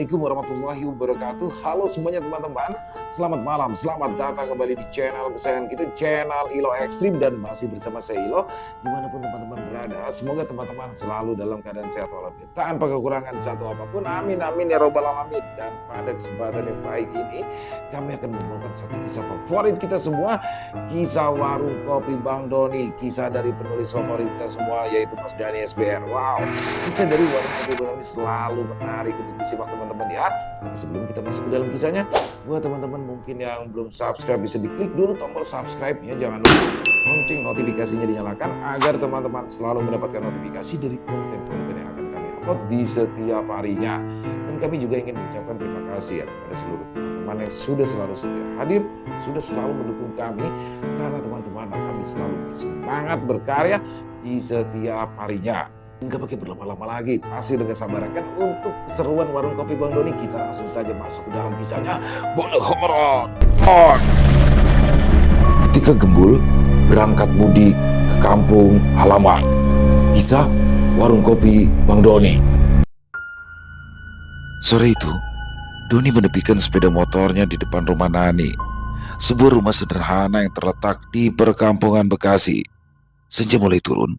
Assalamualaikum warahmatullahi wabarakatuh. Halo semuanya teman-teman, selamat malam, selamat datang kembali di channel kesayangan kita, channel Ilo Ekstrim. Dan masih bersama saya Ilo, dimanapun teman-teman berada. Semoga teman-teman selalu dalam keadaan sehat walafiat, tanpa kekurangan satu apapun, amin amin ya robbal alamin. Dan pada kesempatan yang baik ini, kami akan membawakan satu kisah favorit kita semua, kisah warung kopi Bang Doni, kisah dari penulis favorit kita semua, yaitu Mas Dhani SBR. Wow, kisah dari warung kopi Bang Doni selalu menarik untuk disimak teman-teman ya. Tapi sebelum kita masuk ke dalam kisahnya, buat teman-teman mungkin yang belum subscribe, bisa diklik dulu tombol subscribe-nya, jangan lupa lonceng notifikasinya dinyalakan agar teman-teman selalu mendapatkan notifikasi dari konten-konten yang akan kami upload di setiap harinya. Dan kami juga ingin mengucapkan terima kasih ya kepada seluruh teman-teman yang sudah selalu setia hadir, sudah selalu mendukung kami, karena teman-teman kami selalu bersemangat berkarya di setiap harinya. Nggak pakai berlama-lama lagi, pasti udah gak sabaran kan untuk keseruan warung kopi Bang Doni. Kita langsung saja masuk ke dalam kisahnya. Boleh horor. Ketika Gembul berangkat mudik ke kampung halaman, kisah warung kopi Bang Doni. Sore itu, Doni menepikan sepeda motornya di depan rumah Nani, sebuah rumah sederhana yang terletak di perkampungan Bekasi. Senja mulai turun,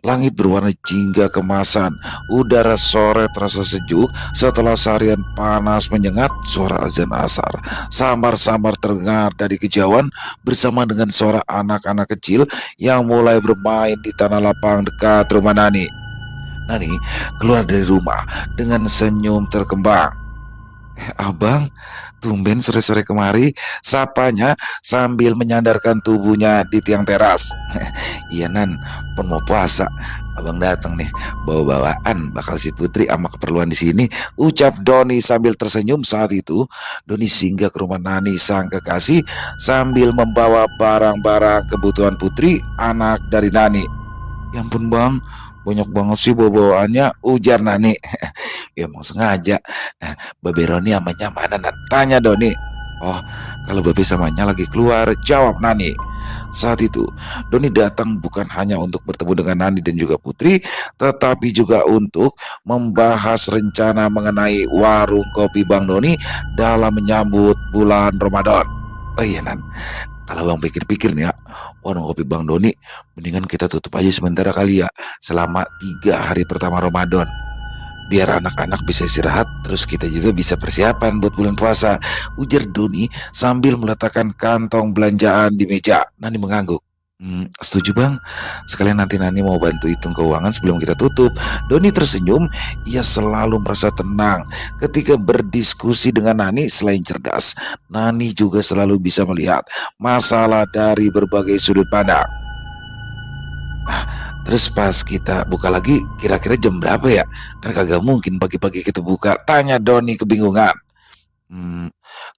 langit berwarna jingga kemasan, udara sore terasa sejuk setelah seharian panas menyengat. Suara azan asar samar-samar terdengar dari kejauhan bersama dengan suara anak-anak kecil yang mulai bermain di tanah lapang dekat rumah Nani. Nani keluar dari rumah dengan senyum terkembang. Abang, tumben sore-sore kemari, sapanya sambil menyandarkan tubuhnya di tiang teras. Iya Nan, pun mau puasa. Abang datang nih, bawa-bawaan bakal si Putri sama keperluan di sini, ucap Doni sambil tersenyum. Saat itu, Doni singgah ke rumah Nani sang kekasih sambil membawa barang-barang kebutuhan Putri, anak dari Nani. Ya ampun bang, banyak banget sih bawa-bawaannya, ujar Nani. Ya emang sengaja. Nah, Babe Roni amanya mana Nan? Tanya Doni. Oh, kalau Babe samanya lagi keluar, jawab Nani. Saat itu, Doni datang bukan hanya untuk bertemu dengan Nani dan juga Putri, tetapi juga untuk membahas rencana mengenai warung kopi Bang Doni dalam menyambut bulan Ramadan. Oh iya Nan, kalau Bang pikir-pikir nih ya, warung kopi Bang Doni mendingan kita tutup aja sementara kali ya, selama 3 hari pertama Ramadan. Biar anak-anak bisa istirahat, terus kita juga bisa persiapan buat bulan puasa, ujar Doni sambil meletakkan kantong belanjaan di meja. Nani mengangguk. Setuju bang, sekalian nanti Nani mau bantu hitung keuangan sebelum kita tutup. Doni tersenyum, ia selalu merasa tenang ketika berdiskusi dengan Nani. Selain cerdas, Nani juga selalu bisa melihat masalah dari berbagai sudut pandang. Terus pas kita buka lagi, kira-kira jam berapa ya? Kan kagak mungkin pagi-pagi kita buka, tanya Doni kebingungan.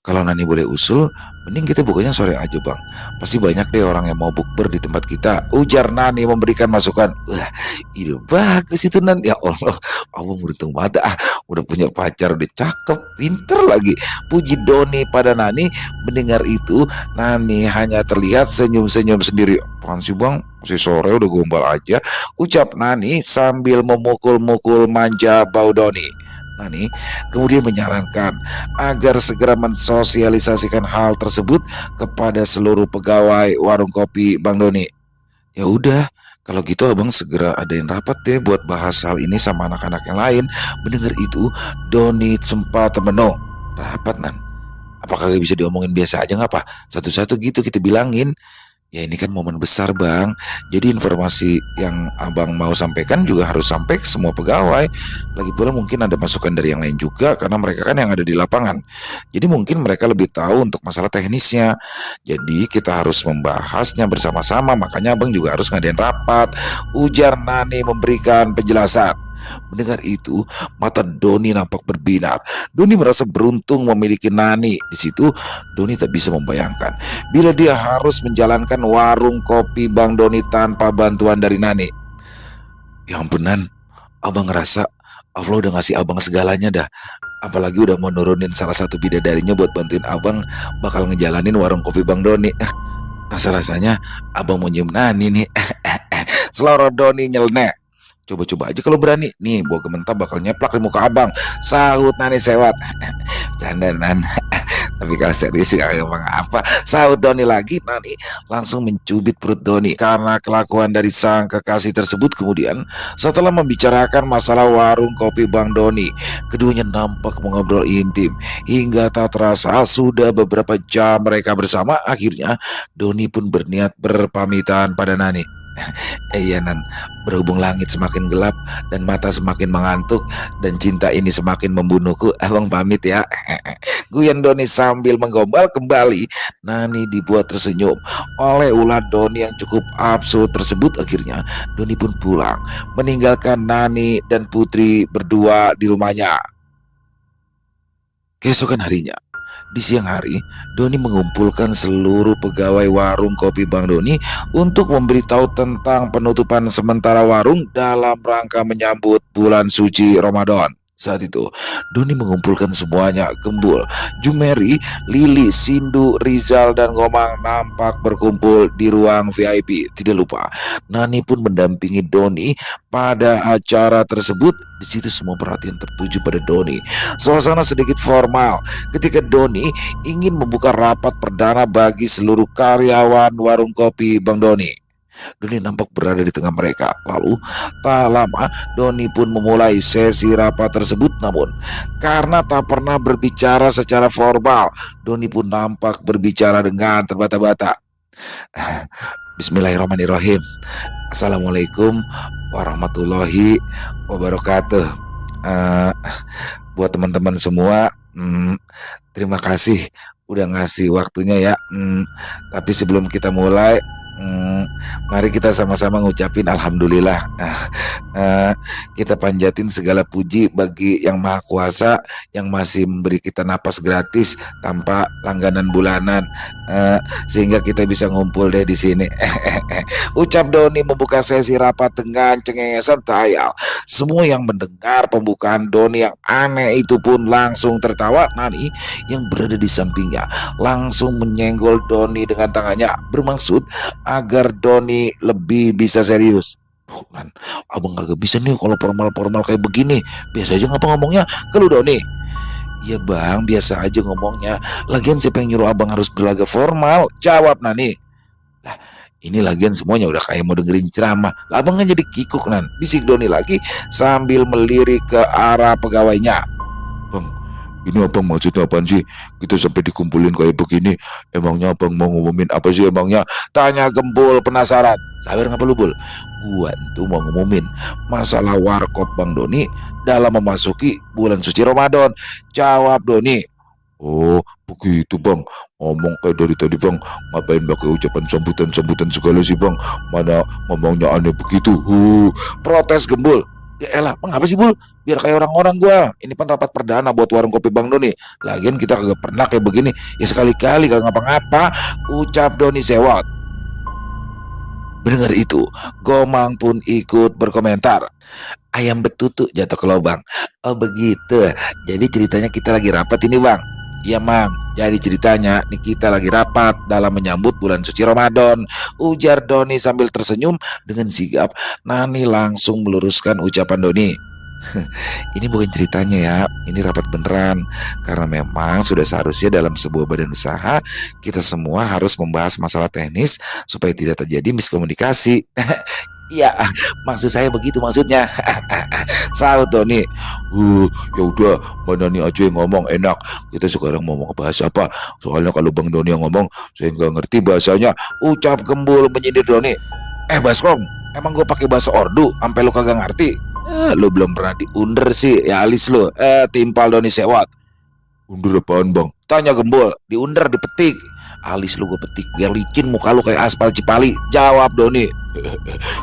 Kalau Nani boleh usul, mending kita bukanya sore aja bang. Pasti banyak deh orang yang mau bukber di tempat kita, ujar Nani memberikan masukan. Wah, ide bagus itu Nan. Ya Allah, abang beruntung banget udah punya pacar, udah cakep, pinter lagi, puji Doni pada Nani. Mendengar itu, Nani hanya terlihat senyum-senyum sendiri. Apaan sih bang, masih sore udah gombal aja, ucap Nani sambil memukul-mukul manja bau Doni. Nani kemudian menyarankan agar segera mensosialisasikan hal tersebut kepada seluruh pegawai warung kopi Bang Doni. Ya udah, kalau gitu abang segera adain rapat deh buat bahas hal ini sama anak-anak yang lain. Mendengar itu, Doni sempat termenung. Rapat Nan? Apakah bisa diomongin biasa aja nggak pak? Satu-satu gitu kita bilangin. Ya ini kan momen besar bang, jadi informasi yang abang mau sampaikan juga harus sampai ke semua pegawai. Lagi pula mungkin ada masukan dari yang lain juga, karena mereka kan yang ada di lapangan. Jadi mungkin mereka lebih tahu untuk masalah teknisnya. Jadi kita harus membahasnya bersama-sama, makanya abang juga harus ngadain rapat, ujar Nani memberikan penjelasan. Mendengar itu, mata Doni nampak berbinar. Doni merasa beruntung memiliki Nani. Di situ, Doni tak bisa membayangkan bila dia harus menjalankan warung kopi Bang Doni tanpa bantuan dari Nani. Ya ampun Nan, abang ngerasa Allah udah ngasih abang segalanya dah. Apalagi udah mau nurunin salah satu bidadarinya buat bantuin abang bakal ngejalanin warung kopi Bang Doni. Rasa-rasanya abang mau nyium Nani nih. Seloro Doni nyeleneh. Coba-coba aja kalau berani. Nih, bawa gementar bakal nyeplak di muka abang. Sahut Nani sewot. Canda Nan. Tapi kalau serius gak ngomong apa. Sahut Doni lagi. Nani langsung mencubit perut Doni. Karena kelakuan dari sang kekasih tersebut. Kemudian setelah membicarakan masalah warung kopi Bang Doni, keduanya nampak mengobrol intim. Hingga tak terasa sudah beberapa jam mereka bersama. Akhirnya Doni pun berniat berpamitan pada Nani. Iya Nan, berhubung langit semakin gelap dan mata semakin mengantuk dan cinta ini semakin membunuhku, abang pamit ya. Guyon Doni sambil menggombal kembali. Nani dibuat tersenyum oleh ulah Doni yang cukup absurd tersebut. Akhirnya Doni pun pulang, meninggalkan Nani dan Putri berdua di rumahnya. Keesokan harinya, di siang hari, Doni mengumpulkan seluruh pegawai warung kopi Bang Doni untuk memberitahu tentang penutupan sementara warung dalam rangka menyambut bulan suci Ramadan. Saat itu, Doni mengumpulkan semuanya. Gembul, Jumeri, Lili, Sindu, Rizal, dan Gomang nampak berkumpul di ruang VIP. Tidak lupa, Nani pun mendampingi Doni pada acara tersebut. Di situ semua perhatian tertuju pada Doni. Suasana sedikit formal ketika Doni ingin membuka rapat perdana bagi seluruh karyawan warung kopi Bang Doni. Doni nampak berada di tengah mereka. Lalu tak lama Doni pun memulai sesi rapat tersebut. Namun karena tak pernah berbicara secara formal, Doni pun nampak berbicara dengan terbata-bata. Bismillahirrahmanirrahim. Assalamualaikum warahmatullahi wabarakatuh. Buat teman-teman semua, terima kasih udah ngasih waktunya ya. Tapi sebelum kita mulai, mari kita sama-sama ngucapin alhamdulillah. Kita panjatin segala puji bagi Yang Maha Kuasa yang masih memberi kita napas gratis tanpa langganan bulanan, sehingga kita bisa ngumpul deh di sini. Ucap Doni membuka sesi rapat dengan cengengesan tayal. Semua yang mendengar pembukaan Doni yang aneh itu pun langsung tertawa. Nani yang berada di sampingnya langsung menyenggol Doni dengan tangannya, bermaksud agar Doni lebih bisa serius. Man, abang kagak bisa nih kalau formal-formal kayak begini. Biasa aja ngapa ngomongnya ke lu Doni. Iya bang, biasa aja ngomongnya. Lagian siapa yang nyuruh abang harus berlagak formal? Jawab Nani. Lah, ini lagian semuanya udah kayak mau dengerin ceramah. Lah abang kan jadi kikuk Nan. Bisik Doni lagi sambil melirik ke arah pegawainya. Bang, ini abang maksudnya apaan sih? Kita sampai dikumpulin kayak begini. Emangnya abang mau ngumumin apa sih emangnya? Tanya Gembul penasaran. Sabar ngapa lu Bul? Gua tuh mau ngumumin masalah warkop Bang Doni dalam memasuki bulan suci Ramadan. Jawab Doni. Oh begitu bang. Ngomong kayak dari tadi bang. Ngapain pakai ucapan sambutan-sambutan segala sih bang? Mana ngomongnya aneh begitu. Protes Gembul. Ya elah, mengapa sih Bul? Biar kayak orang-orang gua. Ini kan rapat perdana buat warung kopi Bang Doni. Lagian kita kagak pernah kayak begini. Ya sekali-kali kagak ngapa-ngapa. Ucap Doni sewot. Mendengar itu, Gomang pun ikut berkomentar. Ayam betutu jatuh ke lubang. Oh begitu. Jadi ceritanya kita lagi rapat ini bang. Iya mang. Jadi ceritanya nih kita lagi rapat dalam menyambut bulan suci Ramadan. Ujar Doni sambil tersenyum dengan sigap. Nani langsung meluruskan ucapan Doni. Ini bukan ceritanya ya, ini rapat beneran. Karena memang sudah seharusnya dalam sebuah badan usaha kita semua harus membahas masalah teknis supaya tidak terjadi miskomunikasi. Iya, maksud saya begitu maksudnya. Sahut Doni. Ya udah, Mbak Nani aja yang ngomong enak. Kita sekarang mau bahas apa? Soalnya kalau Bang Doni yang ngomong, saya nggak ngerti bahasanya. Ucap Gembul menyindir Doni. Baskom, emang gue pakai bahasa Ordu, sampai lu kagak ngerti? Lu belum pernah diunder sih, ya alis lu. Timpal Doni sewot. Undur apaan bang? Tanya Gembul. Diunder, dipetik. Alis lu gue petik biar licin muka lu kayak aspal Cipali. Jawab Doni.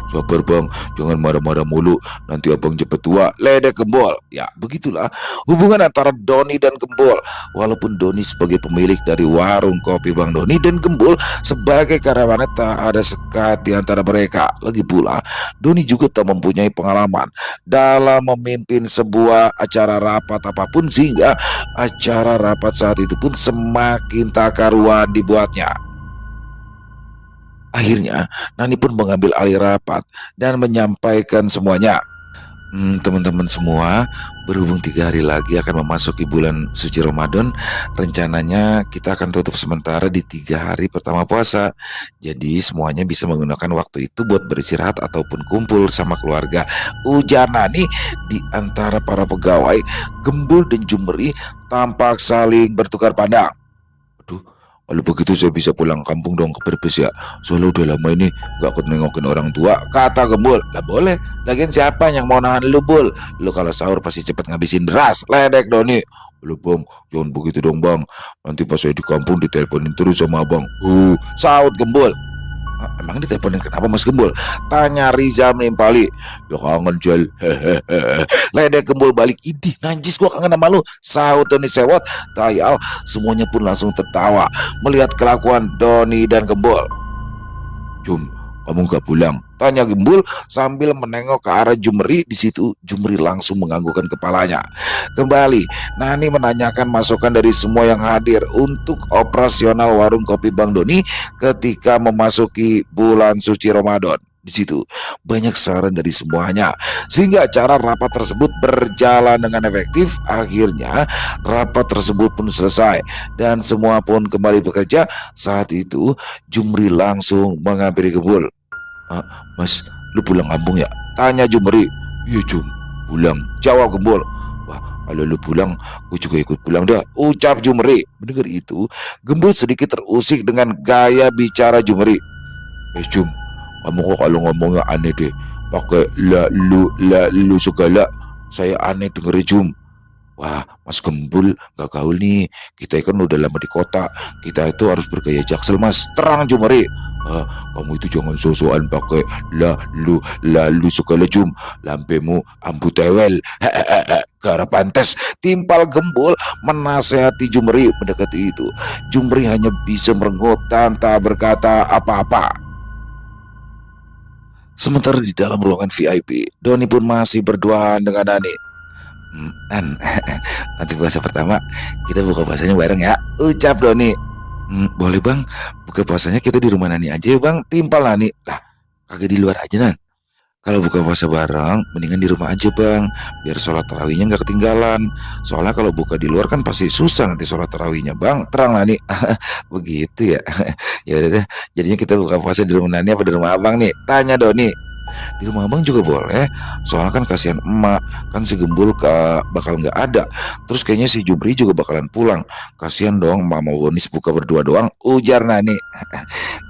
Sabar bang, jangan marah-marah mulu, nanti abang cepet tua. Ledek Gembul. Ya begitulah hubungan antara Doni dan Gembul. Walaupun Doni sebagai pemilik dari warung kopi Bang Doni dan Gembul sebagai karyawan, tak ada sekat di antara mereka. Lagi pula Doni juga tak mempunyai pengalaman dalam memimpin sebuah acara rapat apapun, sehingga acara rapat saat itu pun semakin tak karuan dibuatnya. Akhirnya Nani pun mengambil alih rapat dan menyampaikan semuanya. Teman-teman semua, berhubung 3 hari lagi akan memasuki bulan suci Ramadan, rencananya kita akan tutup sementara di 3 hari pertama puasa. Jadi semuanya bisa menggunakan waktu itu buat beristirahat ataupun kumpul sama keluarga. Ujar Nani di antara para pegawai, Gembul dan Jumeri tampak saling bertukar pandang. Aduh, kalau begitu saya bisa pulang kampung dong ke Brebes ya. Soalnya udah lama ini gak ikut nengokin orang tua, kata Gembul. Lah boleh, lagian siapa yang mau nahan lu, Bul? Lu kalau sahur pasti cepet ngabisin beras, ledek Doni. Lu bang, jangan begitu dong bang. Nanti pas saya di kampung diteleponin terus sama abang. Saut Gembul. Emang diteleponin kenapa Mas Gembul? Tanya Riza menimpali. Ya kangen Jel. Hehehe. Ledek Gembul balik. Idih najis gua kangen sama lu. Sahut Doni sewot. Tayal. Semuanya pun langsung tertawa melihat kelakuan Doni dan Gembul. Jum, kamu gak pulang? Tanya Gembul sambil menengok ke arah Jumeri. Di situ Jumeri langsung menganggukkan kepalanya. Kembali, Nani menanyakan masukan dari semua yang hadir untuk operasional warung kopi Bang Doni ketika memasuki bulan suci Ramadan. Di situ banyak saran dari semuanya sehingga acara rapat tersebut berjalan dengan efektif. Akhirnya rapat tersebut pun selesai dan semua pun kembali bekerja. Saat itu Jumri langsung menghampiri Gembul. Mas, lu pulang kampung ya? Tanya Jumri. Iya Jum, pulang, jawab Gembul. Wah, kalau lu pulang, gue juga ikut pulang dah, ucap Jumri. Mendengar itu, Gembul sedikit terusik dengan gaya bicara Jumri. Jum, kamu kok kalau ngomongnya aneh deh, pakai la lu segala. Saya aneh denger Jum. Wah, Mas Gembul gak gaul nih. Kita kan udah lama di kota. Kita itu harus bergaya jaksel Mas. Terang Jumeri. Kamu itu jangan sosokan pakai la lu segala Jum. Lampemu ambu tewel. Gara pantes. Timpal Gembul menasehati Jumeri. Mendekati itu, Jumeri hanya bisa merengut tanpa berkata apa-apa. Sementara di dalam ruangan VIP, Doni pun masih berduaan dengan Nani. Nanti puasa pertama kita buka puasanya bareng ya, ucap Doni. Boleh bang, buka puasanya kita di rumah Nani aja ya bang, timpal Nani. Lah kagak di luar aja Nan? Kalau buka puasa bareng mendingan di rumah aja bang, biar sholat tarawihnya gak ketinggalan. Soalnya kalau buka di luar kan pasti susah nanti sholat tarawihnya bang, terang Nani. Begitu ya. Ya udah deh, jadinya kita buka puasa di rumah Nani apa di rumah abang nih, tanya Doni. Di rumah abang juga boleh, soalnya kan kasihan emak, kan si Gembul bakal nggak ada. Terus kayaknya si Jubri juga bakalan pulang, kasihan dong emak mau Bonis buka berdua doang, ujar Nani.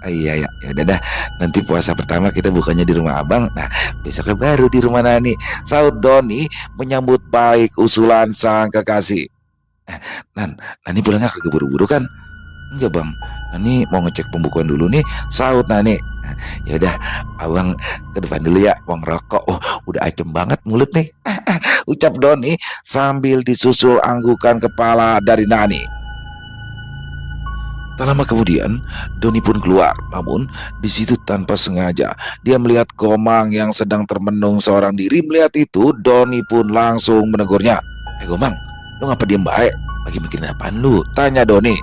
Iya ya, ya udah dah, nanti puasa pertama kita bukanya di rumah abang, nah besoknya baru di rumah Nani, saut Doni menyambut baik usulan sang kekasih. Nani pulangnya kagak buru-buru kan? Enggak bang, Nani mau ngecek pembukuan dulu nih, saut Nani. Ya udah, abang ke depan dulu ya, mau ngerokok. Oh, udah adem banget mulut nih. Ucap Doni sambil disusul anggukan kepala dari Nani. Tak lama kemudian, Doni pun keluar. Namun, di situ tanpa sengaja, dia melihat Gomang yang sedang termenung seorang diri. Melihat itu, Doni pun langsung menegurnya. Gomang, lu ngapa diem baik? Lagi mikirin apaan lu? Tanya Doni.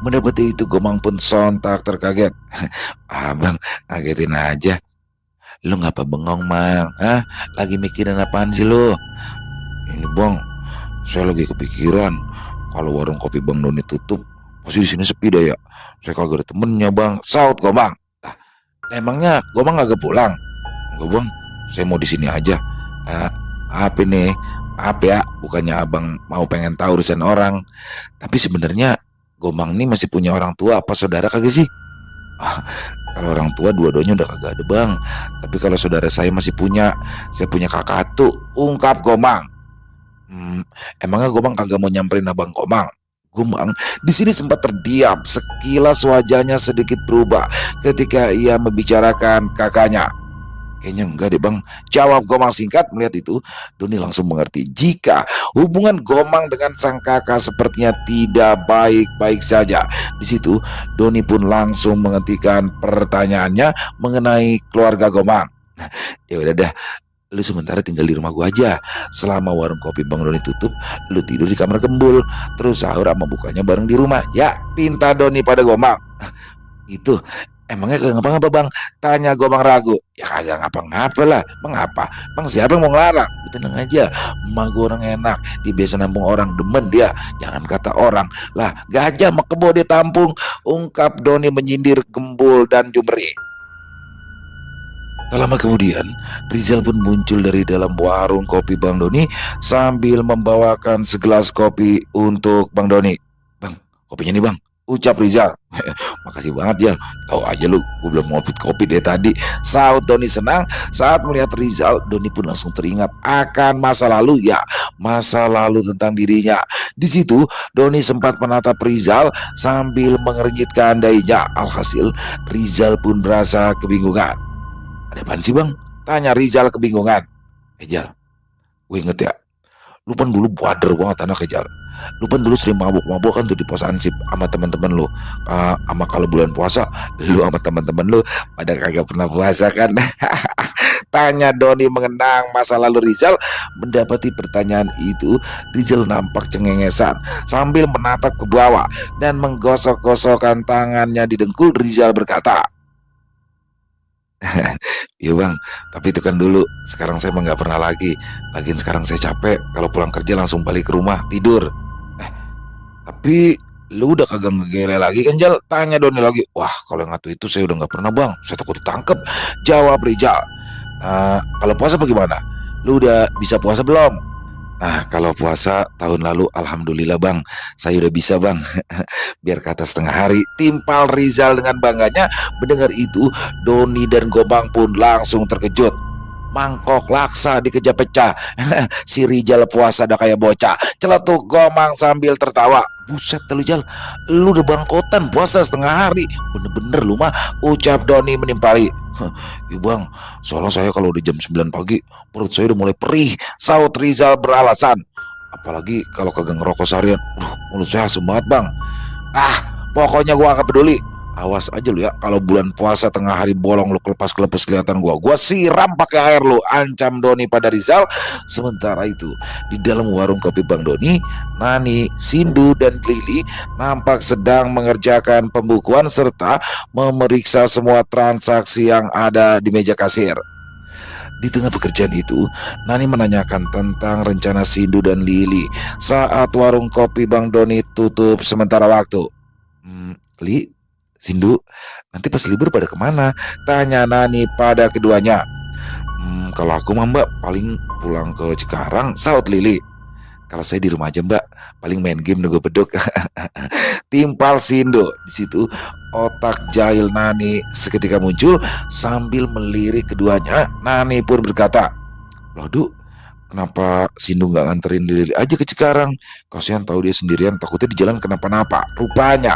Mendapati itu Gomang pun sontak terkaget. Abang, ngagetin aja. Lu ngapa bengong mang? Lagi mikirin apaan sih lu? Ini bang, saya lagi kepikiran kalau warung kopi Bang Doni tutup, pasti di sini sepi dah ya. Saya kagak ada temennya bang, saut Gomang. Nah, emangnya Gomang kagak pulang? Enggak bang, saya mau di sini aja. Apa nih? Maaf ya, bukannya abang mau pengen tahu urusan orang, tapi sebenarnya Gomang nih masih punya orang tua apa saudara kagak sih? Kalau orang tua dua-duanya udah kagak ada bang, tapi kalau saudara saya masih punya. Saya punya kakak tuh, ungkap Gomang. Emangnya Gomang kagak mau nyamperin abang Gomang? Gomang di sini sempat terdiam, sekilas wajahnya sedikit berubah ketika ia membicarakan kakaknya. Kayaknya enggak deh bang, jawab Gomang singkat. Melihat itu, Doni langsung mengerti jika hubungan Gomang dengan sang kakak sepertinya tidak baik-baik saja. Di situ, Doni pun langsung menghentikan pertanyaannya mengenai keluarga Gomang. Ya udah dah, lu sementara tinggal di rumah gua aja. Selama warung kopi Bang Doni tutup, lu tidur di kamar Gembul. Terus sahur sama bukanya bareng di rumah. Ya, pinta Doni pada Gomang. Itu Emangnya kagak ngapa-ngapa bang? Tanya Gobang ragu. Ya kagak ngapa-ngapa lah. Mengapa? Bang siapa yang mau ngelarang? Lu tenang aja. Emak gue orang enak. Dia biasa nampung orang, demen dia. Jangan kata orang. Lah gajah sama kebo dia tampung. Ungkap Doni menyindir Gembul dan Jumri. Tak lama kemudian, Rizal pun muncul dari dalam warung kopi Bang Doni sambil membawakan segelas kopi untuk Bang Doni. Bang, kopinya nih bang. Ucap Rizal. Makasih banget ya. Tahu aja lu, gue belum ngopi kopi dari tadi. Saut Doni senang saat melihat Rizal. Doni pun langsung teringat akan masa lalu ya, masa lalu tentang dirinya. Di situ Doni sempat menatap Rizal sambil mengernyitkan dahinya. Alhasil Rizal pun merasa kebingungan. Ada apaan sih bang? Tanya Rizal kebingungan. Jal, gue inget ya, lu kan dulu bader banget anak Jal. Lu kan dulu sering mabuk-mabuk kan tuh di pos ansip sama teman-teman lu. Sama kalau bulan puasa, lu sama teman-teman lu pada kagak pernah puasa kan? Tanya Doni mengenang masa lalu Rizal. Mendapati pertanyaan itu, Rizal nampak cengengesan sambil menatap ke bawah dan menggosok-gosokkan tangannya di dengkul. Rizal berkata, iya bang, tapi itu kan dulu. Sekarang saya mah nggak pernah lagi. Lagian sekarang saya capek. Kalau pulang kerja langsung balik ke rumah tidur. Tapi lu udah kagak ngegele lagi kan Jal? Tanya Doni lagi. Wah kalau yang itu saya udah nggak pernah bang. Saya takut ditangkep. Jawab Rizal. Nah kalau puasa bagaimana? Lu udah bisa puasa belum? Nah kalau puasa tahun lalu alhamdulillah bang, saya udah bisa bang. Biar kata setengah hari. Timpal Rizal dengan bangganya. Mendengar itu Doni dan Gobang pun langsung terkejut. Mangkok laksa dikejar pecah. Si Rizal puasa dah kayak bocah. Celetuk Gomang sambil tertawa. Buset lu Jal, lu udah bangkotan puasa setengah hari. Bener-bener lu mah, ucap Doni menimpali. Ya bang, soalnya saya kalau udah jam 9 pagi perut saya udah mulai perih. Saut Rizal beralasan. Apalagi kalau kagak ngerokok seharian. Mulut saya asem banget bang. Pokoknya gua gak peduli. Awas aja lu ya, kalau bulan puasa tengah hari bolong lu kelepas-kelepus kelihatan gua siram pakai air lu, ancam Doni pada Rizal. Sementara itu di dalam warung kopi Bang Doni, Nani, Sindu dan Lili nampak sedang mengerjakan pembukuan serta memeriksa semua transaksi yang ada di meja kasir. Di tengah pekerjaan itu, Nani menanyakan tentang rencana Sindu dan Lili saat warung kopi Bang Doni tutup sementara waktu. Li, Sindu, nanti pas libur pada kemana? Tanya Nani pada keduanya. Kalau aku mah mbak paling pulang ke Cikarang, saut Lili. Kalau saya di rumah aja mbak, paling main game nunggu beduk. Timpal Sindu. Di situ otak jahil Nani seketika muncul sambil melirik keduanya. Nani pun berkata, loh Du, kenapa Sindu nggak nganterin Lili aja ke Cikarang? Kasihan tahu dia sendirian, takutnya di jalan kenapa-napa. Rupanya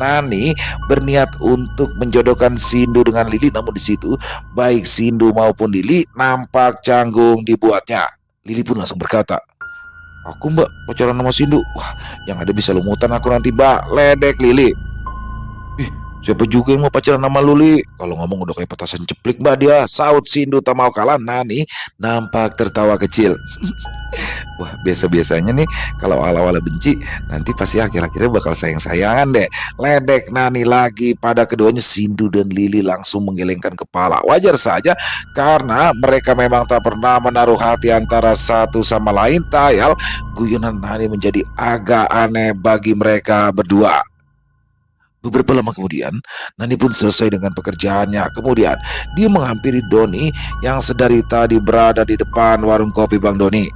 Nani berniat untuk menjodohkan Sindu dengan Lili, namun di situ baik Sindu maupun Lili nampak canggung dibuatnya. Lili pun langsung berkata, aku mbak pacaran sama Sindu. Wah, yang ada bisa lumutan aku nanti mbak. Ledek Lili. Siapa juga yang mau pacaran sama Luli? Kalau ngomong udah kayak petasan ceplik mbak dia. Saut Sindu tak mau kalah. Nani nampak tertawa kecil. Wah biasa-biasanya nih kalau awal-awal benci, nanti pasti akhir-akhirnya bakal sayang-sayangan deh. Ledek Nani lagi pada keduanya. Sindu dan Lili langsung menggelengkan kepala. Wajar saja karena mereka memang tak pernah menaruh hati antara satu sama lain. Tayal guyonan Nani menjadi agak aneh bagi mereka berdua. Beberapa lama kemudian, Nani pun selesai dengan pekerjaannya. Kemudian, dia menghampiri Doni yang sedari tadi berada di depan warung kopi Bang Doni.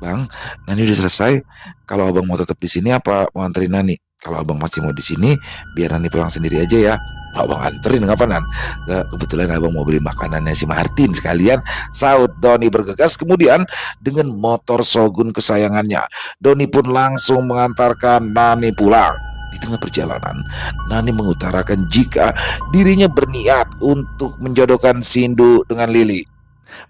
Bang, Nani udah selesai. Kalau abang mau tetap di sini apa mau anterin Nani? Kalau abang masih mau di sini, biar Nani pulang sendiri aja ya. Abang anterin ngapa Nan? Kebetulan abang mau beli makanannya si Martin sekalian. Saut Doni bergegas. Kemudian dengan motor Shogun kesayangannya, Doni pun langsung mengantarkan Nani pulang. Di tengah perjalanan, Nani mengutarakan jika dirinya berniat untuk menjodohkan Sindu dengan Lili.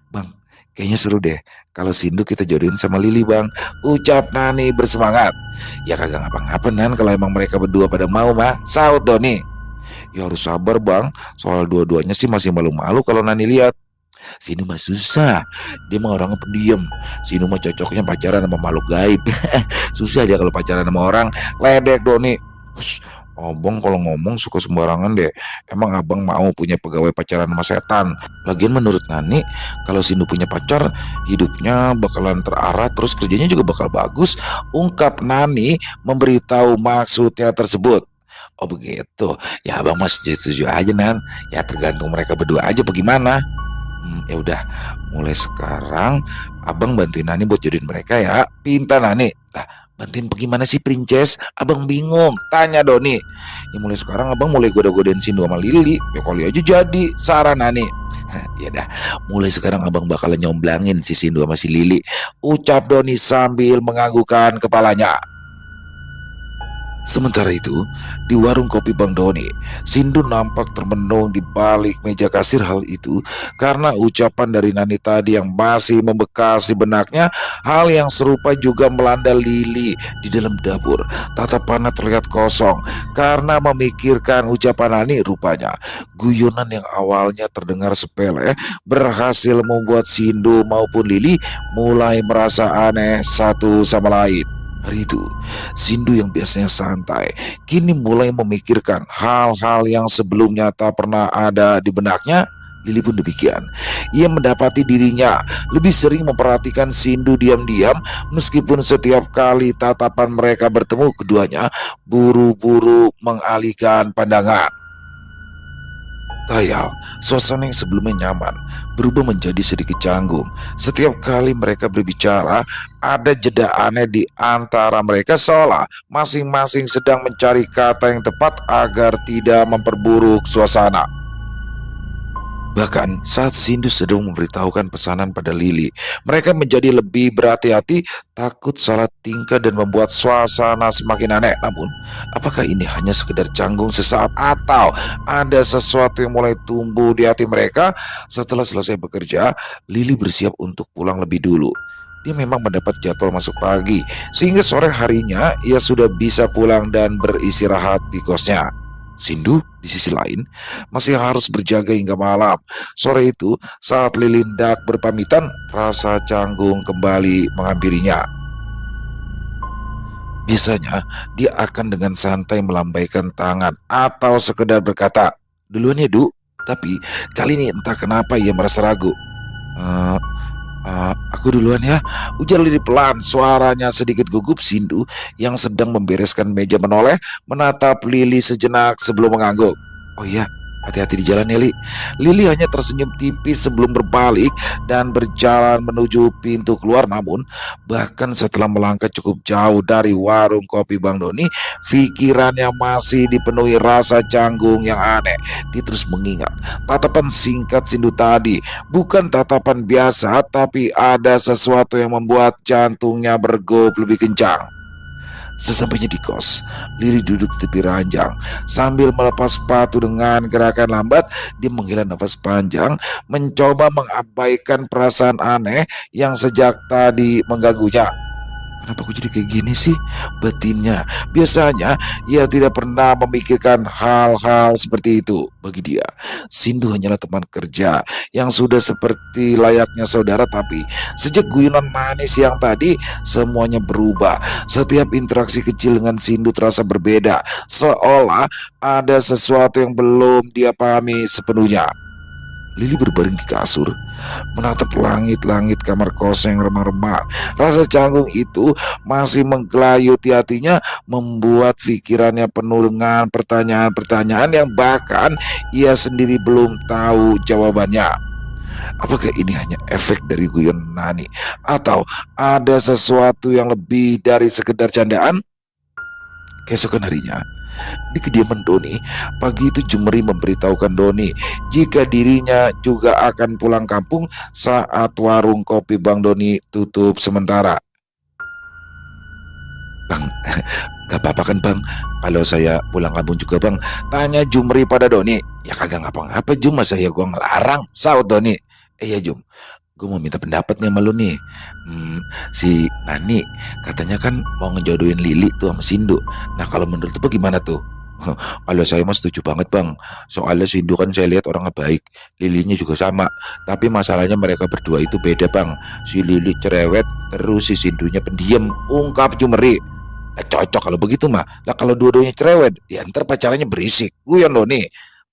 Bang, kayaknya seru deh kalau Sindu kita jodohin sama Lili bang, ucap Nani bersemangat. Ya kagak ngapa-ngapa Nan kalau emang mereka berdua pada mau mah, saut Doni. Ya harus sabar bang, soal dua-duanya sih masih malu-malu kalau Nani lihat. Sindu mah susah, dia mah orangnya pendiam. Sindu mah cocoknya pacaran sama makhluk gaib. Susah dia kalau pacaran sama orang. Ledek Doni. Abang kalau ngomong suka sembarangan deh. Emang abang mau punya pegawai pacaran sama setan? Lagian menurut Nani, kalau Sindu punya pacar, hidupnya bakalan terarah, terus kerjanya juga bakal bagus. Ungkap Nani memberitahu maksudnya tersebut. Oh begitu. Ya abang mas setuju aja Nan. Ya tergantung mereka berdua aja bagaimana. Ya udah, mulai sekarang abang bantuin Nani buat jodohin mereka ya. Pinta Nani. Lah, bantuin bagaimana sih Princess? Abang bingung. Tanya Doni. Ya mulai sekarang abang mulai goda-godain Sindu sama Lili. Ya kali aja jadi. Saran Nani. Ya dah, mulai sekarang abang bakalan nyomblangin si Sindu sama si Lili. Ucap Doni sambil menganggukkan kepalanya. Sementara itu, di warung kopi Bang Doni, Sindu nampak termenung di balik meja kasir. Hal itu karena ucapan dari Nani tadi yang masih membekas di benaknya. Hal yang serupa juga melanda Lili di dalam dapur. Tatapannya terlihat kosong karena memikirkan ucapan Nani. Rupanya guyonan yang awalnya terdengar sepele berhasil membuat Sindu maupun Lili mulai merasa aneh satu sama lain. Hari itu, Sindu yang biasanya santai, kini mulai memikirkan hal-hal yang sebelumnya tak pernah ada di benaknya. Lili pun demikian. Ia mendapati dirinya lebih sering memperhatikan Sindu diam-diam, meskipun setiap kali tatapan mereka bertemu, keduanya buru-buru mengalihkan pandangan. Tayal, suasana yang sebelumnya nyaman berubah menjadi sedikit canggung. Setiap kali mereka berbicara, ada jeda aneh di antara mereka, seolah masing-masing sedang mencari kata yang tepat agar tidak memperburuk suasana. Bahkan saat Sindu sedang memberitahukan pesanan pada Lili, mereka menjadi lebih berhati-hati, takut salah tingkah dan membuat suasana semakin aneh. Namun, apakah ini hanya sekedar canggung sesaat atau ada sesuatu yang mulai tumbuh di hati mereka? Setelah selesai bekerja, Lili bersiap untuk pulang lebih dulu. Dia memang mendapat jadwal masuk pagi, sehingga sore harinya ia sudah bisa pulang dan beristirahat di kosnya. Sindu di sisi lain masih harus berjaga hingga malam. Sore itu saat Lili hendak berpamitan, rasa canggung kembali menghampirinya. Biasanya dia akan dengan santai melambaikan tangan atau sekedar berkata, "Duluan ya, Du." Tapi kali ini entah kenapa ia merasa ragu. "Eh, aku duluan ya," ujar Lili pelan. Suaranya sedikit gugup. Sindu yang sedang membereskan meja menoleh, menatap Lili sejenak sebelum mengangguk. "Oh iya, hati-hati di jalan ya, Li." Lili hanya tersenyum tipis sebelum berbalik dan berjalan menuju pintu keluar. Namun, bahkan setelah melangkah cukup jauh dari warung kopi Bang Doni, pikirannya masih dipenuhi rasa canggung yang aneh. Dia terus mengingat tatapan singkat Sindu tadi. Bukan tatapan biasa, tapi ada sesuatu yang membuat jantungnya berdegup lebih kencang. Sesampainya di kos, Lili duduk di tepi ranjang sambil melepas sepatu dengan gerakan lambat. Dia menghela nafas panjang, mencoba mengabaikan perasaan aneh yang sejak tadi mengganggunya. Kenapa aku jadi kayak gini sih? Batinnya. Biasanya ia tidak pernah memikirkan hal-hal seperti itu. Bagi dia, Sindu hanyalah teman kerja yang sudah seperti layaknya saudara. Tapi sejak guyonan manis yang tadi, semuanya berubah. Setiap interaksi kecil dengan Sindu terasa berbeda, seolah ada sesuatu yang belum dia pahami sepenuhnya. Lili berbaring di kasur, menatap langit-langit kamar kos yang remang-remang. Rasa canggung itu masih menggelayuti hatinya, membuat pikirannya penuh dengan pertanyaan-pertanyaan yang bahkan ia sendiri belum tahu jawabannya. Apakah ini hanya efek dari guyon Nani, atau ada sesuatu yang lebih dari sekedar candaan? Keesokan harinya, di kediaman Doni, pagi itu Jumeri memberitahukan Doni jika dirinya juga akan pulang kampung saat warung kopi Bang Doni tutup sementara. "Bang, gak apa-apa kan Bang kalau saya pulang kampung juga Bang?" tanya Jumeri pada Doni. "Ya kagak ngapa-ngapa Jum, masa ya gua ngelarang," saut Doni. "Iya Jum, gue mau minta pendapat nih sama lu nih. Si Nani katanya kan mau ngejodohin Lili tuh sama Sindu. Nah kalau menurut lu gimana tuh?" "Kalau saya mah setuju banget Bang. Soalnya Sindu kan saya lihat orangnya baik, Lilinya juga sama. Tapi masalahnya mereka berdua itu beda Bang. Si Lili cerewet, terus si Sindunya pendiam," ungkap Jumeri. Cocok kalau begitu mah. Lah kalau dua-duanya cerewet, ya ntar pacarannya berisik. Guyon Doni.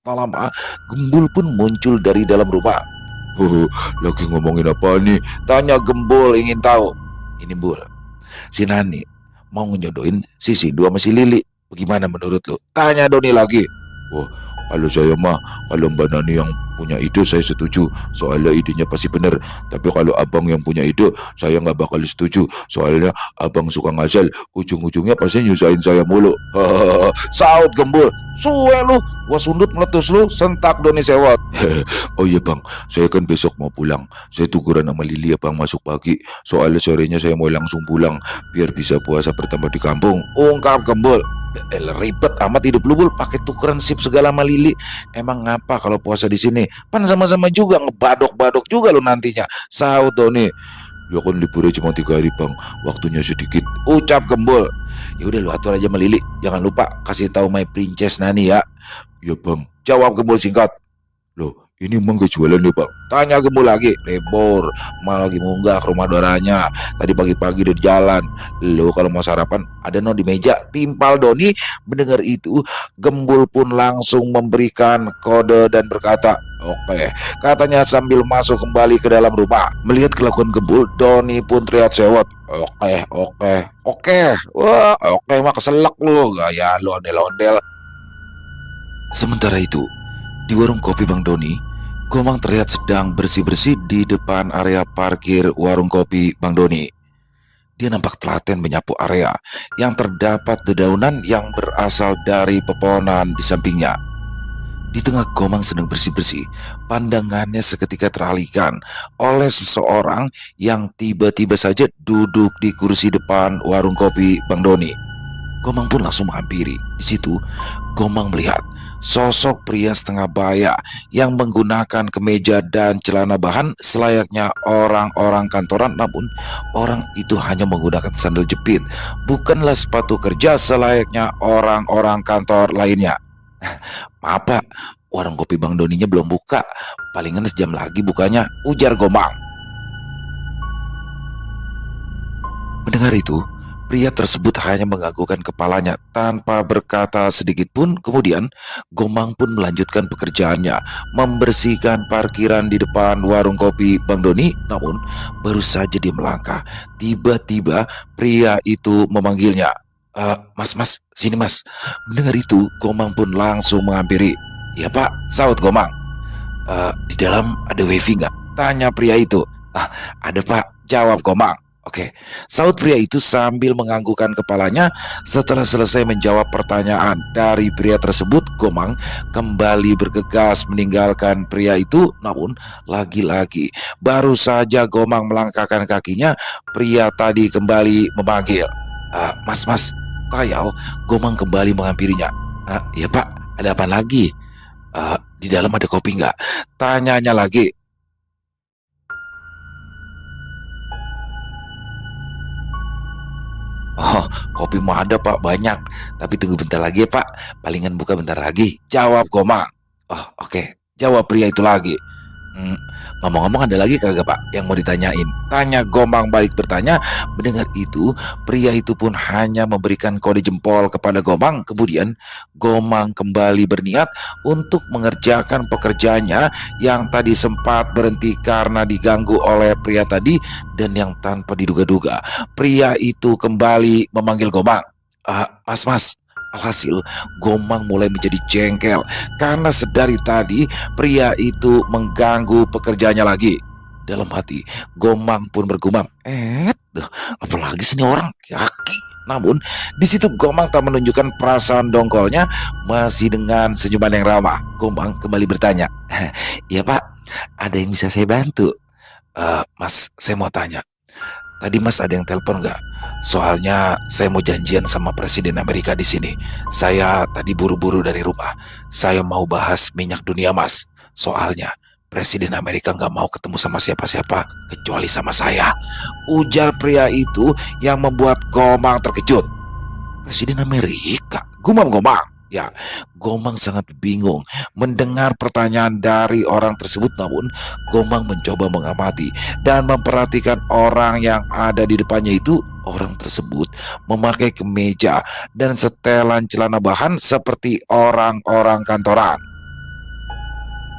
Tak lama, Gembul pun muncul dari dalam rumah. Lagi ngomongin apa nih? Tanya Gembul ingin tahu. Ini Bul, si Nani mau nyodoin si Sindu sama si Lili. Bagaimana menurut lu? Tanya Doni lagi. Wah, kalau saya mah, kalau Mbak Nani yang punya ide saya setuju. Soalnya idenya pasti benar. Tapi kalau abang yang punya ide, saya nggak bakal setuju. Soalnya abang suka ngasal. Ujung-ujungnya pasti nyusahin saya mulu. Saut Gembul. Suwe lu, gua sundut meletus lu, sentak Doni sewot. Oh iya bang, saya kan besok mau pulang. Saya tukeran sama Lili ya bang masuk pagi. Soalnya sorenya saya mau langsung pulang biar bisa puasa pertama di kampung. Ungkap Gembul. Ribet amat hidup lu Bul, pakai tukeran sip segala sama Lili. Emang ngapa kalau puasa di sini? Pan sama-sama juga ngebadok-badok juga lu nantinya. Saut Doni. Ya kan liburnya cuma 3 hari bang, waktunya sedikit. Ucap Gembul. Ya udah lu atur aja sama Lili. Jangan lupa kasih tahu my princess Nani ya. Ya bang. Jawab Gembul singkat. Loh, ini emang gak jualan nih bang? Tanya Gembul lagi. Lebor, malah lagi munggah ke rumah doranya. Tadi pagi-pagi udah di jalan. Lo kalau mau sarapan ada no di meja. Timpal Doni. Mendengar itu, Gembul pun langsung memberikan kode dan berkata, oke, katanya sambil masuk kembali ke dalam rumah. Melihat kelakuan Gembul, Doni pun teriak sewot. Oke. Wah, oke mah keselak lu. Gaya lu ondel-ondel. Sementara itu, di warung kopi Bang Doni, Gomang terlihat sedang bersih-bersih di depan area parkir warung kopi Bang Doni. Dia nampak telaten menyapu area yang terdapat dedaunan yang berasal dari pepohonan di sampingnya. Di tengah Gomang sedang bersih-bersih, pandangannya seketika teralihkan oleh seseorang yang tiba-tiba saja duduk di kursi depan warung kopi Bang Doni. Gomang pun langsung menghampiri. Di situ, Gomang melihat sosok pria setengah baya yang menggunakan kemeja dan celana bahan selayaknya orang-orang kantoran, namun orang itu hanya menggunakan sandal jepit, bukanlah sepatu kerja selayaknya orang-orang kantor lainnya. Maaf pak, warung kopi Bang Doninya belum buka, palingan sejam lagi bukanya, ujar Gomang. Mendengar itu, pria tersebut hanya menganggukkan kepalanya tanpa berkata sedikit pun. Kemudian Gomang pun melanjutkan pekerjaannya, membersihkan parkiran di depan warung kopi Bang Doni. Namun baru saja dia melangkah, tiba-tiba pria itu memanggilnya. Mas, sini mas. Mendengar itu, Gomang pun langsung menghampiri. Ya pak, saut Gomang. Di dalam ada wifi nggak? Tanya pria itu. Ada pak, jawab Gomang. Oke, saut pria itu sambil menganggukkan kepalanya. Setelah selesai menjawab pertanyaan dari pria tersebut, Gomang kembali bergegas meninggalkan pria itu. Namun lagi-lagi baru saja Gomang melangkahkan kakinya, pria tadi kembali memanggil. Mas, tayal. Gomang kembali menghampirinya. Ya pak, ada apa lagi? Di dalam ada kopi nggak? Tanyanya lagi. Oh, kopi mau ada pak, banyak. Tapi tunggu bentar lagi ya pak, palingan buka bentar lagi, jawab Gomang. Oh oke, jawab pria itu lagi. Hmm, Ngomong-ngomong ada lagi kagak pak yang mau ditanyain? Tanya Gomang balik bertanya. Mendengar itu, pria itu pun hanya memberikan kode jempol kepada Gomang. Kemudian Gomang kembali berniat untuk mengerjakan pekerjaannya yang tadi sempat berhenti karena diganggu oleh pria tadi. Dan yang tanpa diduga-duga, pria itu kembali memanggil Gomang. Mas. Alhasil, Gomang mulai menjadi jengkel karena sedari tadi pria itu mengganggu pekerjaannya lagi. Dalam hati, Gomang pun bergumam, apalagi sini orang kaki. Namun, di situ Gomang tak menunjukkan perasaan dongkolnya, masih dengan senyuman yang ramah. Gomang kembali bertanya, "Iya Pak, ada yang bisa saya bantu?" Mas, saya mau tanya. Tadi Mas ada yang telepon nggak? Soalnya saya mau janjian sama Presiden Amerika di sini. Saya tadi buru-buru dari rumah. Saya mau bahas minyak dunia Mas. Soalnya Presiden Amerika nggak mau ketemu sama siapa-siapa kecuali sama saya. Ujar pria itu yang membuat Gomang terkejut. Presiden Amerika? Gumam Gomang. Ya, Gomang sangat bingung mendengar pertanyaan dari orang tersebut. Namun Gomang mencoba mengamati dan memperhatikan orang yang ada di depannya itu. Orang tersebut memakai kemeja dan setelan celana bahan seperti orang-orang kantoran.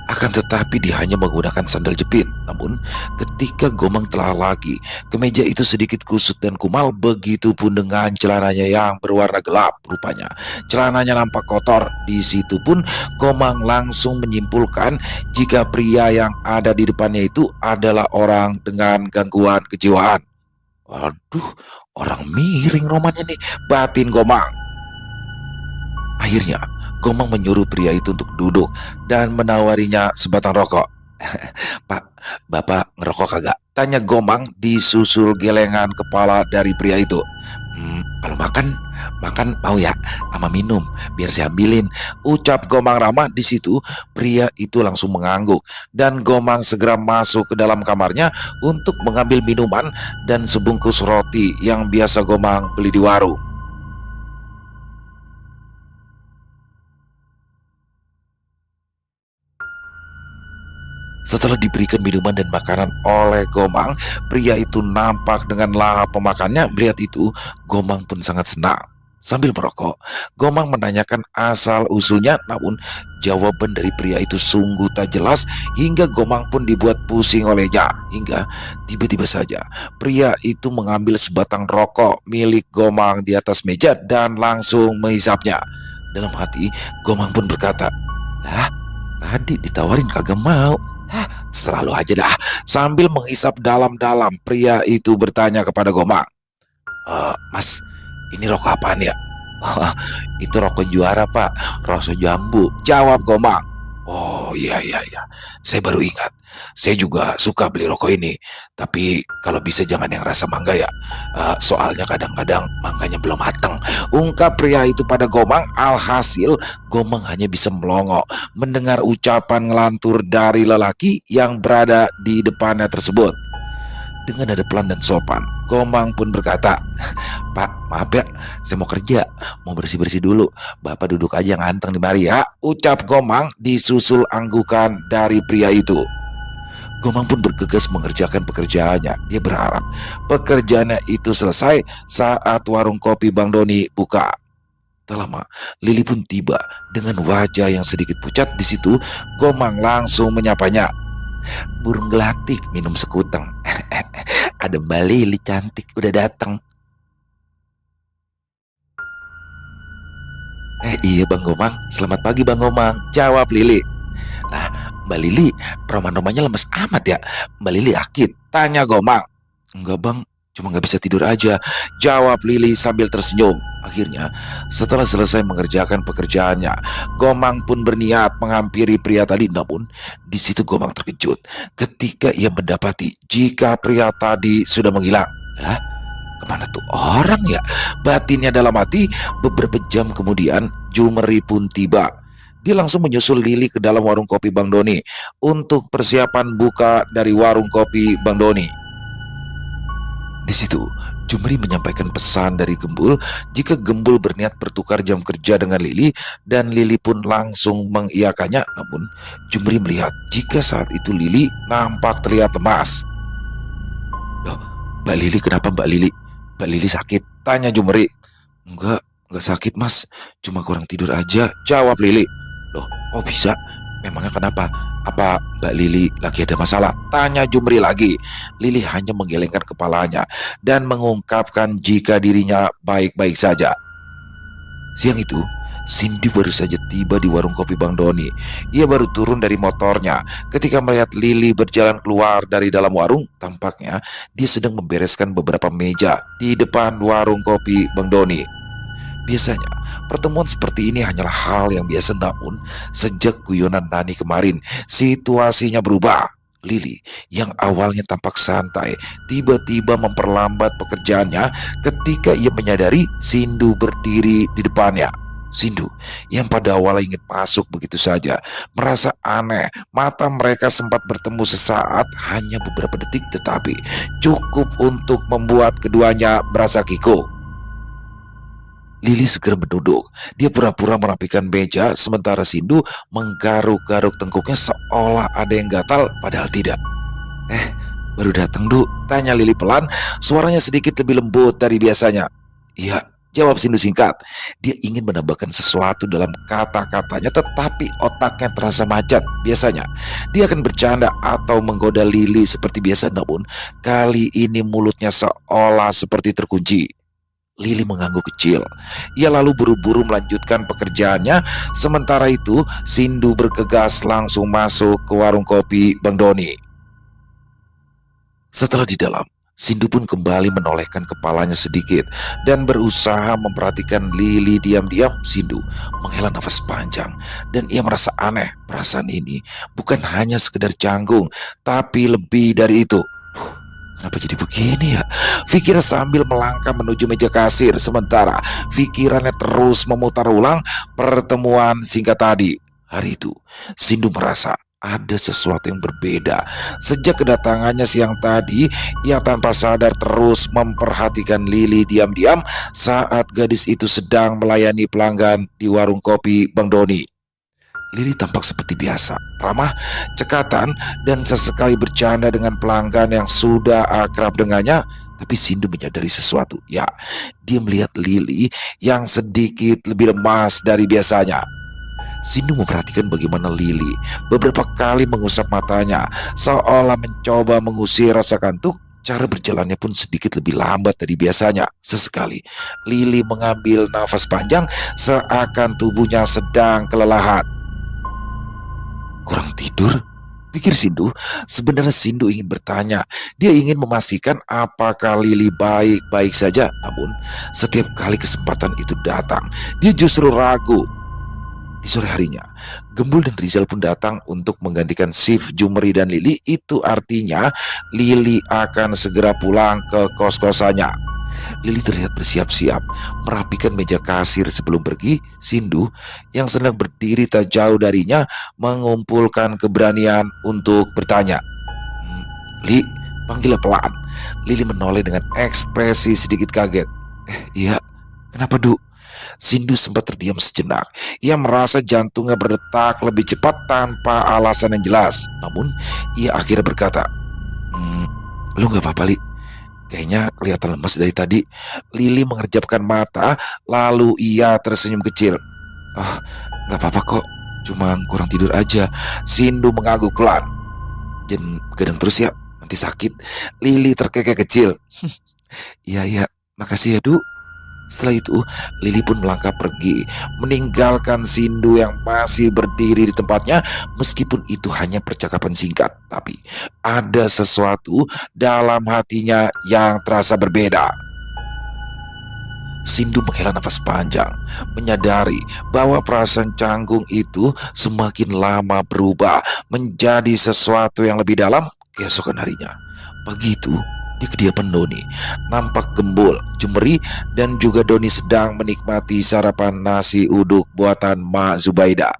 Akan tetapi dia hanya menggunakan sandal jepit. Namun ketika Gomang telah lagi, kemeja itu sedikit kusut dan kumal. Begitupun dengan celananya yang berwarna gelap. Rupanya celananya nampak kotor. Di situ pun Gomang langsung menyimpulkan jika pria yang ada di depannya itu adalah orang dengan gangguan kejiwaan. Waduh, orang miring romannya nih, batin Gomang. Akhirnya, Gomang menyuruh pria itu untuk duduk dan menawarinya sebatang rokok. Pak, Bapak ngerokok kagak? Tanya Gomang disusul gelengan kepala dari pria itu. Kalau makan mau ya, sama minum, biar saya ambilin. Ucap Gomang ramah. Di situ pria itu langsung mengangguk dan Gomang segera masuk ke dalam kamarnya untuk mengambil minuman dan sebungkus roti yang biasa Gomang beli di warung. Setelah diberikan minuman dan makanan oleh Gomang, pria itu nampak dengan lahap pemakannya. Melihat itu, Gomang pun sangat senang. Sambil merokok, Gomang menanyakan asal-usulnya, namun jawaban dari pria itu sungguh tak jelas hingga Gomang pun dibuat pusing olehnya. Hingga tiba-tiba saja, pria itu mengambil sebatang rokok milik Gomang di atas meja dan langsung menghisapnya. Dalam hati, Gomang pun berkata, "Lah, tadi ditawarin kagak mau. Hah, terserah lu aja dah." Sambil menghisap dalam-dalam, pria itu bertanya kepada Gomang, Mas, ini rokok apaan ya?" "Wah, itu rokok juara pak, rasa jambu," jawab Gomang. "Oh iya iya iya, saya baru ingat. Saya juga suka beli rokok ini. Tapi kalau bisa jangan yang rasa mangga ya. Soalnya kadang-kadang mangganya belum matang," ungkap pria itu pada Gomang. Alhasil Gomang hanya bisa melongo mendengar ucapan ngelantur dari lelaki yang berada di depannya tersebut. Dengan nada pelan dan sopan, Gomang pun berkata, "Pak, maaf ya, saya mau kerja, mau bersih-bersih dulu. Bapak duduk aja nganteng di mari ya," ucap Gomang disusul anggukan dari pria itu. Gomang pun bergegas mengerjakan pekerjaannya. Dia berharap pekerjaannya itu selesai saat warung kopi Bang Doni buka. Tak lama, Lili pun tiba dengan wajah yang sedikit pucat. Di situ, Gomang langsung menyapanya. "Burung gelatik minum sekuteng." "Ada Mbak Lili cantik udah datang." Iya Bang Gomang, selamat pagi Bang Gomang," jawab Lili. "Lah, Mbak Lili, roman-romannya lemes amat ya. Mbak Lili sakit?" tanya Gomang. "Enggak Bang, cuma nggak bisa tidur aja," jawab Lili sambil tersenyum. Akhirnya, setelah selesai mengerjakan pekerjaannya, Gomang pun berniat menghampiri pria tadi. Namun, di situ Gomang terkejut ketika ia mendapati jika pria tadi sudah menghilang. Lah, kemana tuh orang ya? Batinnya dalam hati. Beberapa jam kemudian, Jumeri pun tiba. Dia langsung menyusul Lili ke dalam warung kopi Bang Doni untuk persiapan buka dari warung kopi Bang Doni. Di situ, Jumri menyampaikan pesan dari Gembul jika Gembul berniat bertukar jam kerja dengan Lili, dan Lili pun langsung mengiyakannya. Namun, Jumri melihat jika saat itu Lili nampak terlihat lemas. "Loh, Mbak Lili kenapa Mbak Lili? Mbak Lili sakit?" tanya Jumri. Enggak sakit mas, cuma kurang tidur aja," jawab Lili. "Loh, kok bisa? Memangnya kenapa? Apa Mbak Lili lagi ada masalah?" tanya Jumri lagi. Lili hanya menggelengkan kepalanya dan mengungkapkan jika dirinya baik-baik saja. Siang itu, Cindy baru saja tiba di warung kopi Bang Doni. Ia baru turun dari motornya ketika melihat Lili berjalan keluar dari dalam warung. Tampaknya dia sedang membereskan beberapa meja di depan warung kopi Bang Doni. Biasanya, pertemuan seperti ini hanyalah hal yang biasa, namun sejak guyonan Nani kemarin, situasinya berubah. Lili yang awalnya tampak santai, tiba-tiba memperlambat pekerjaannya ketika ia menyadari Sindu berdiri di depannya. Sindu yang pada awalnya ingin masuk begitu saja, merasa aneh. Mata mereka sempat bertemu sesaat, hanya beberapa detik, tetapi cukup untuk membuat keduanya merasa kikuk. Lili segera menduduk. Dia pura-pura merapikan meja, sementara Sindu menggaruk-garuk tengkuknya seolah ada yang gatal, padahal tidak. "Eh, Baru datang, Du? Tanya Lili pelan, suaranya sedikit lebih lembut dari biasanya. Iya, jawab Sindu singkat. Dia ingin menambahkan sesuatu dalam kata-katanya, tetapi otaknya terasa macet. Biasanya, dia akan bercanda atau menggoda Lili seperti biasa, namun kali ini mulutnya seolah seperti terkunci. Lili mengangguk kecil. Ia lalu buru-buru melanjutkan pekerjaannya. Sementara itu, Sindu bergegas langsung masuk ke warung kopi Bang Doni. Setelah di dalam, Sindu pun kembali menolehkan kepalanya sedikit dan berusaha memperhatikan Lili diam-diam. Sindu menghela nafas panjang dan ia merasa aneh. Perasaan ini bukan hanya sekedar canggung, tapi lebih dari itu. Kenapa jadi begini ya? Pikir sambil melangkah menuju meja kasir. Sementara pikirannya terus memutar ulang pertemuan singkat tadi. Hari itu, Sindu merasa ada sesuatu yang berbeda. Sejak kedatangannya siang tadi, ia tanpa sadar terus memperhatikan Lili diam-diam saat gadis itu sedang melayani pelanggan di warung kopi Bang Doni. Lili tampak seperti biasa, ramah, cekatan, dan sesekali bercanda dengan pelanggan yang sudah akrab dengannya. Tapi Sindu menyadari sesuatu. Ya, dia melihat Lili yang sedikit lebih lemas dari biasanya. Sindu memperhatikan bagaimana Lili beberapa kali mengusap matanya, seolah mencoba mengusir rasa kantuk. Cara berjalannya pun sedikit lebih lambat dari biasanya. Sesekali, Lili mengambil nafas panjang seakan tubuhnya sedang kelelahan. Kurang tidur? Pikir Sindu. Sebenarnya Sindu ingin bertanya. Dia ingin memastikan apakah Lili baik-baik saja. Namun setiap kali kesempatan itu datang, dia justru ragu. Di sore harinya, Gembul dan Rizal pun datang untuk menggantikan shift Jumeri dan Lili. Itu artinya Lili akan segera pulang ke kos-kosannya. Lili terlihat bersiap-siap merapikan meja kasir sebelum pergi. Sindu yang sedang berdiri tak jauh darinya mengumpulkan keberanian untuk bertanya. Li, panggilnya pelan. Lili menoleh dengan ekspresi sedikit kaget. Iya, kenapa, Du? Sindu sempat terdiam sejenak. Ia merasa jantungnya berdetak lebih cepat tanpa alasan yang jelas. Namun, ia akhirnya berkata, lu gak apa-apa, Li? Kayaknya kelihatan lemas dari tadi. Lili mengerjapkan mata, lalu ia tersenyum kecil. Ah, gak apa-apa kok, cuma kurang tidur aja. Sindu mengangguk pelan. Jangan begadang terus ya, nanti sakit. Lili terkekeh kecil. Iya, makasih ya, Du. Setelah itu, Lili pun melangkah pergi, meninggalkan Sindu yang masih berdiri di tempatnya. Meskipun itu hanya percakapan singkat, tapi ada sesuatu dalam hatinya yang terasa berbeda. Sindu menghela nafas panjang, menyadari bahwa perasaan canggung itu semakin lama berubah menjadi sesuatu yang lebih dalam. Keesokan harinya, pagi itu, di kediaman Doni, nampak Gembul, Jumeri, dan juga Doni sedang menikmati sarapan nasi uduk buatan Mak Zubaida.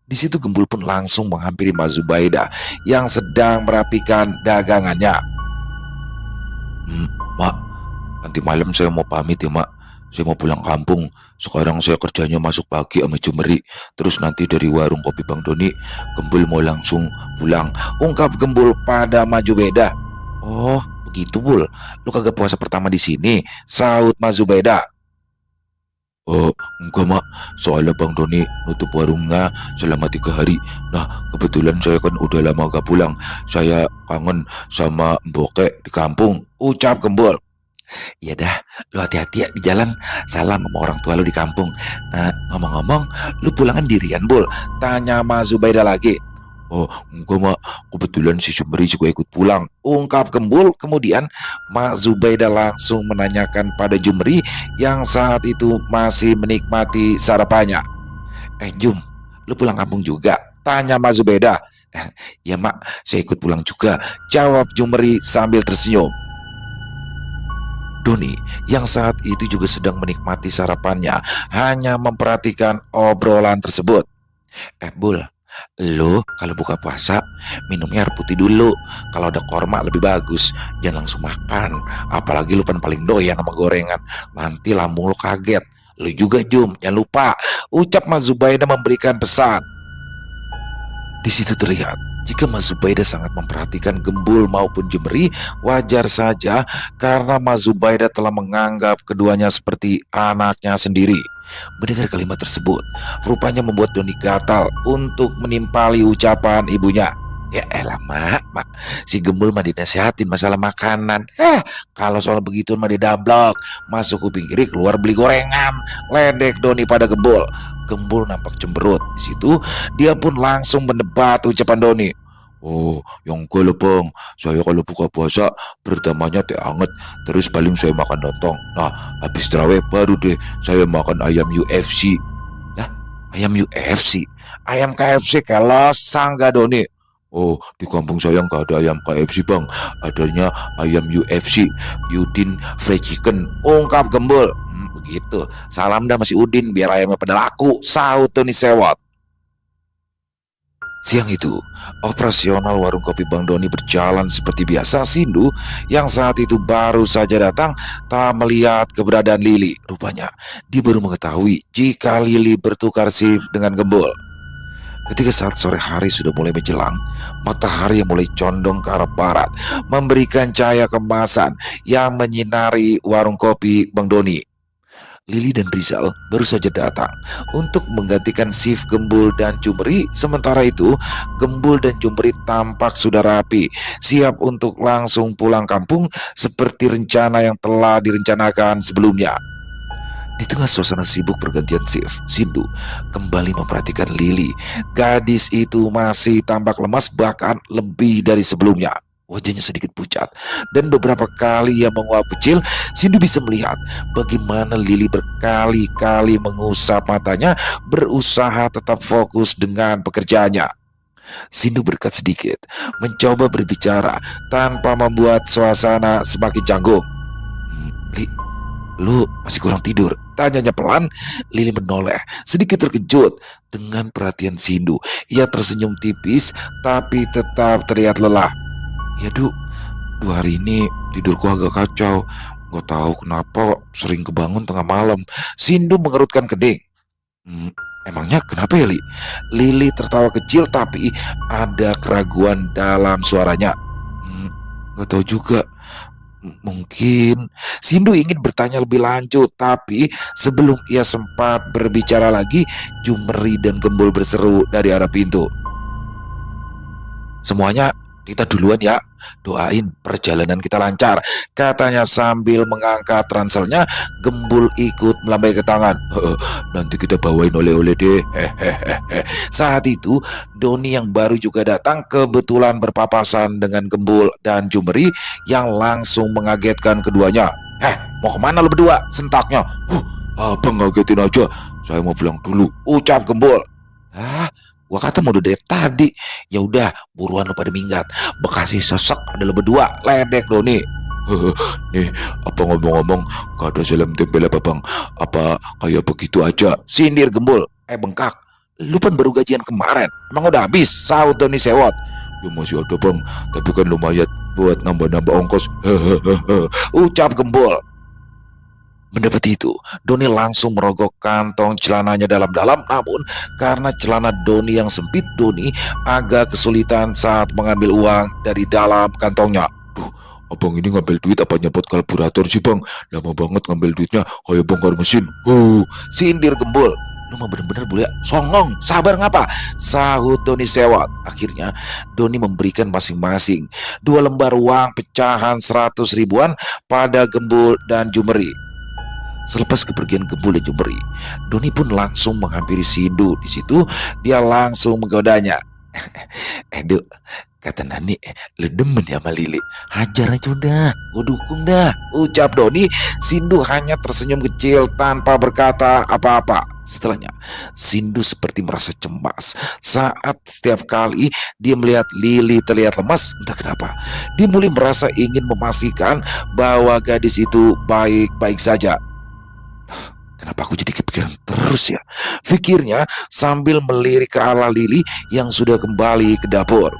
Di situ Gembul pun langsung menghampiri Mak Zubaida yang sedang merapikan dagangannya. Mak, nanti malam saya mau pamit ya, Mak. Saya mau pulang kampung. Sekarang saya kerjanya masuk pagi sama Jumeri. Terus nanti dari warung kopi Bang Doni, Gembul mau langsung pulang, ungkap Gembul pada Mak Zubaida. Oh, begitu, Bul. Lu kagak puasa pertama di sini, saut Mak Zubaida. Oh, enggak, Mak. Soalnya Bang Doni nutup warungnya selama 3 hari. Nah, kebetulan saya kan udah lama gak pulang. Saya kangen sama Mboke di kampung, ucap Gembul. Ya dah, lu hati-hati ya di jalan. Salam sama orang tua lu di kampung. Ngomong-ngomong, lu pulangan dirian, Bul? Tanya Mak Zubaida lagi. Oh, enggak, Mak. Kebetulan si Jumeri juga ikut pulang, ungkap Gembul. Kemudian Mak Zubaida langsung menanyakan pada Jumeri yang saat itu masih menikmati sarapannya. Jum, lu pulang kampung juga? Tanya Mak Zubaida. Ya, Mak, saya ikut pulang juga, jawab Jumeri sambil tersenyum. Doni yang saat itu juga sedang menikmati sarapannya hanya memperhatikan obrolan tersebut. Bul, lu kalau buka puasa minumnya air putih dulu. Kalau ada korma lebih bagus. Jangan langsung makan. Apalagi lu kan paling doyan sama gorengan. Nanti lambung lu kaget. Lu juga, Jum, jangan lupa, ucap Mak Zubaida memberikan pesan. Di situ terlihat jika Mas Zubaida sangat memperhatikan Gembul maupun Jumeri, wajar saja karena Mas Zubaida telah menganggap keduanya seperti anaknya sendiri. Mendengar kalimat tersebut, rupanya membuat Doni gatal untuk menimpali ucapan ibunya. Ya elah mak, si Gembul mah dinasihatin masalah makanan. Kalau soal begitu mah didablok, masuk kuping kiri keluar beli gorengan. Ledek Doni pada Gembul. Gembul nampak cemberut. Di situ dia pun langsung mendebat ucapan Doni. Oh, yang gue lepeng. Saya kalau buka puasa pertamanya teh anget, terus paling saya makan lontong. Nah, habis terawih baru deh saya makan ayam UFC. Lah, ayam UFC? Ayam KFC kelos sangga Doni. Oh, di kampung saya nggak ada ayam KFC bang, adanya ayam UFC, Udin Fried Chicken. Ungkap Gembul. Begitu. Salam dah masih Udin biar ayamnya pada laku. Sahut Tony Sewot. Siang itu, operasional warung kopi Bang Doni berjalan seperti biasa. Sindu yang saat itu baru saja datang tak melihat keberadaan Lili. Rupanya dia baru mengetahui jika Lili bertukar shift dengan Gembul. Ketika saat sore hari sudah mulai menjelang, matahari yang mulai condong ke arah barat memberikan cahaya kemasan yang menyinari warung kopi Bang Doni. Lili dan Rizal baru saja datang untuk menggantikan shift Gembul dan Jumeri. Sementara itu, Gembul dan Jumeri tampak sudah rapi, siap untuk langsung pulang kampung seperti rencana yang telah direncanakan sebelumnya. Di tengah suasana sibuk pergantian shift, Sindu kembali memperhatikan Lili. Gadis itu masih tampak lemas, bahkan lebih dari sebelumnya. Wajahnya sedikit pucat dan beberapa kali ia menguap kecil. Sindu bisa melihat bagaimana Lili berkali-kali mengusap matanya, berusaha tetap fokus dengan pekerjaannya. Sindu berdekat sedikit, mencoba berbicara tanpa membuat suasana semakin canggung. Li, lu masih kurang tidur? Tanyanya pelan. Lili menoleh, sedikit terkejut dengan perhatian Sindu. Ia tersenyum tipis, tapi tetap terlihat lelah. Ya Du, 2 hari ini tidurku agak kacau. Gak tahu kenapa sering kebangun tengah malam. Sindu mengerutkan kening. Emangnya kenapa ya Li? Lili tertawa kecil tapi ada keraguan dalam suaranya. Gak tahu juga. Mungkin Sindu ingin bertanya lebih lanjut, tapi sebelum ia sempat berbicara lagi, Jumeri dan Gembul berseru dari arah pintu. Semuanya kita duluan ya, doain perjalanan kita lancar, katanya sambil mengangkat ranselnya. Gembul ikut melambaikan tangan. Nanti kita bawain oleh-oleh deh. Saat itu Doni yang baru juga datang kebetulan berpapasan dengan Gembul dan Jumeri yang langsung mengagetkan keduanya. Mau kemana lo berdua? Sentaknya. Abang ngagetin aja, saya mau pulang dulu, ucap Gembul. Gua kata mau dari tadi. Ya udah, buruan lo pada minggat. Bekasi sesek ada lo berdua, ledek Doni. Nih, apa ngomong-ngomong gak ada salam tempel apa bang? Apa kayak begitu aja? Sindir Gembul. Bengkak, lu kan baru gajian kemarin, emang udah habis? Sahut Doni Sewot. Ya masih ada bang, tapi kan lumayan buat nambah-nambah ongkos. Ucap Gembul. Mendapat itu, Doni langsung merogok kantong celananya dalam-dalam. Namun karena celana Doni yang sempit, Doni agak kesulitan saat mengambil uang dari dalam kantongnya. Abang ini ngambil duit apa nyebut karburator sih bang? Lama banget ngambil duitnya, kayak bongkar mesin. Sindir Gembul. Lu mah bener-bener bule songong, sabar ngapa? Sahut Doni Sewot. Akhirnya Doni memberikan masing-masing 2 lembar uang pecahan 100 ribuan pada Gembul dan Jumeri. Selepas kepergian Gembul dan Jumeri, Doni pun langsung menghampiri Sindu. Di situ dia langsung menggodanya. Du, kata Nani, lu demen ya sama Lili? Hajar aja udah, gue dukung dah, ucap Doni. Sindu hanya tersenyum kecil tanpa berkata apa-apa. Setelahnya, Sindu seperti merasa cemas saat setiap kali dia melihat Lili terlihat lemas. Entah kenapa, dia mulai merasa ingin memastikan bahwa gadis itu baik-baik saja. Kenapa aku jadi kepikiran terus ya? Pikirnya sambil melirik ke arah Lili yang sudah kembali ke dapur.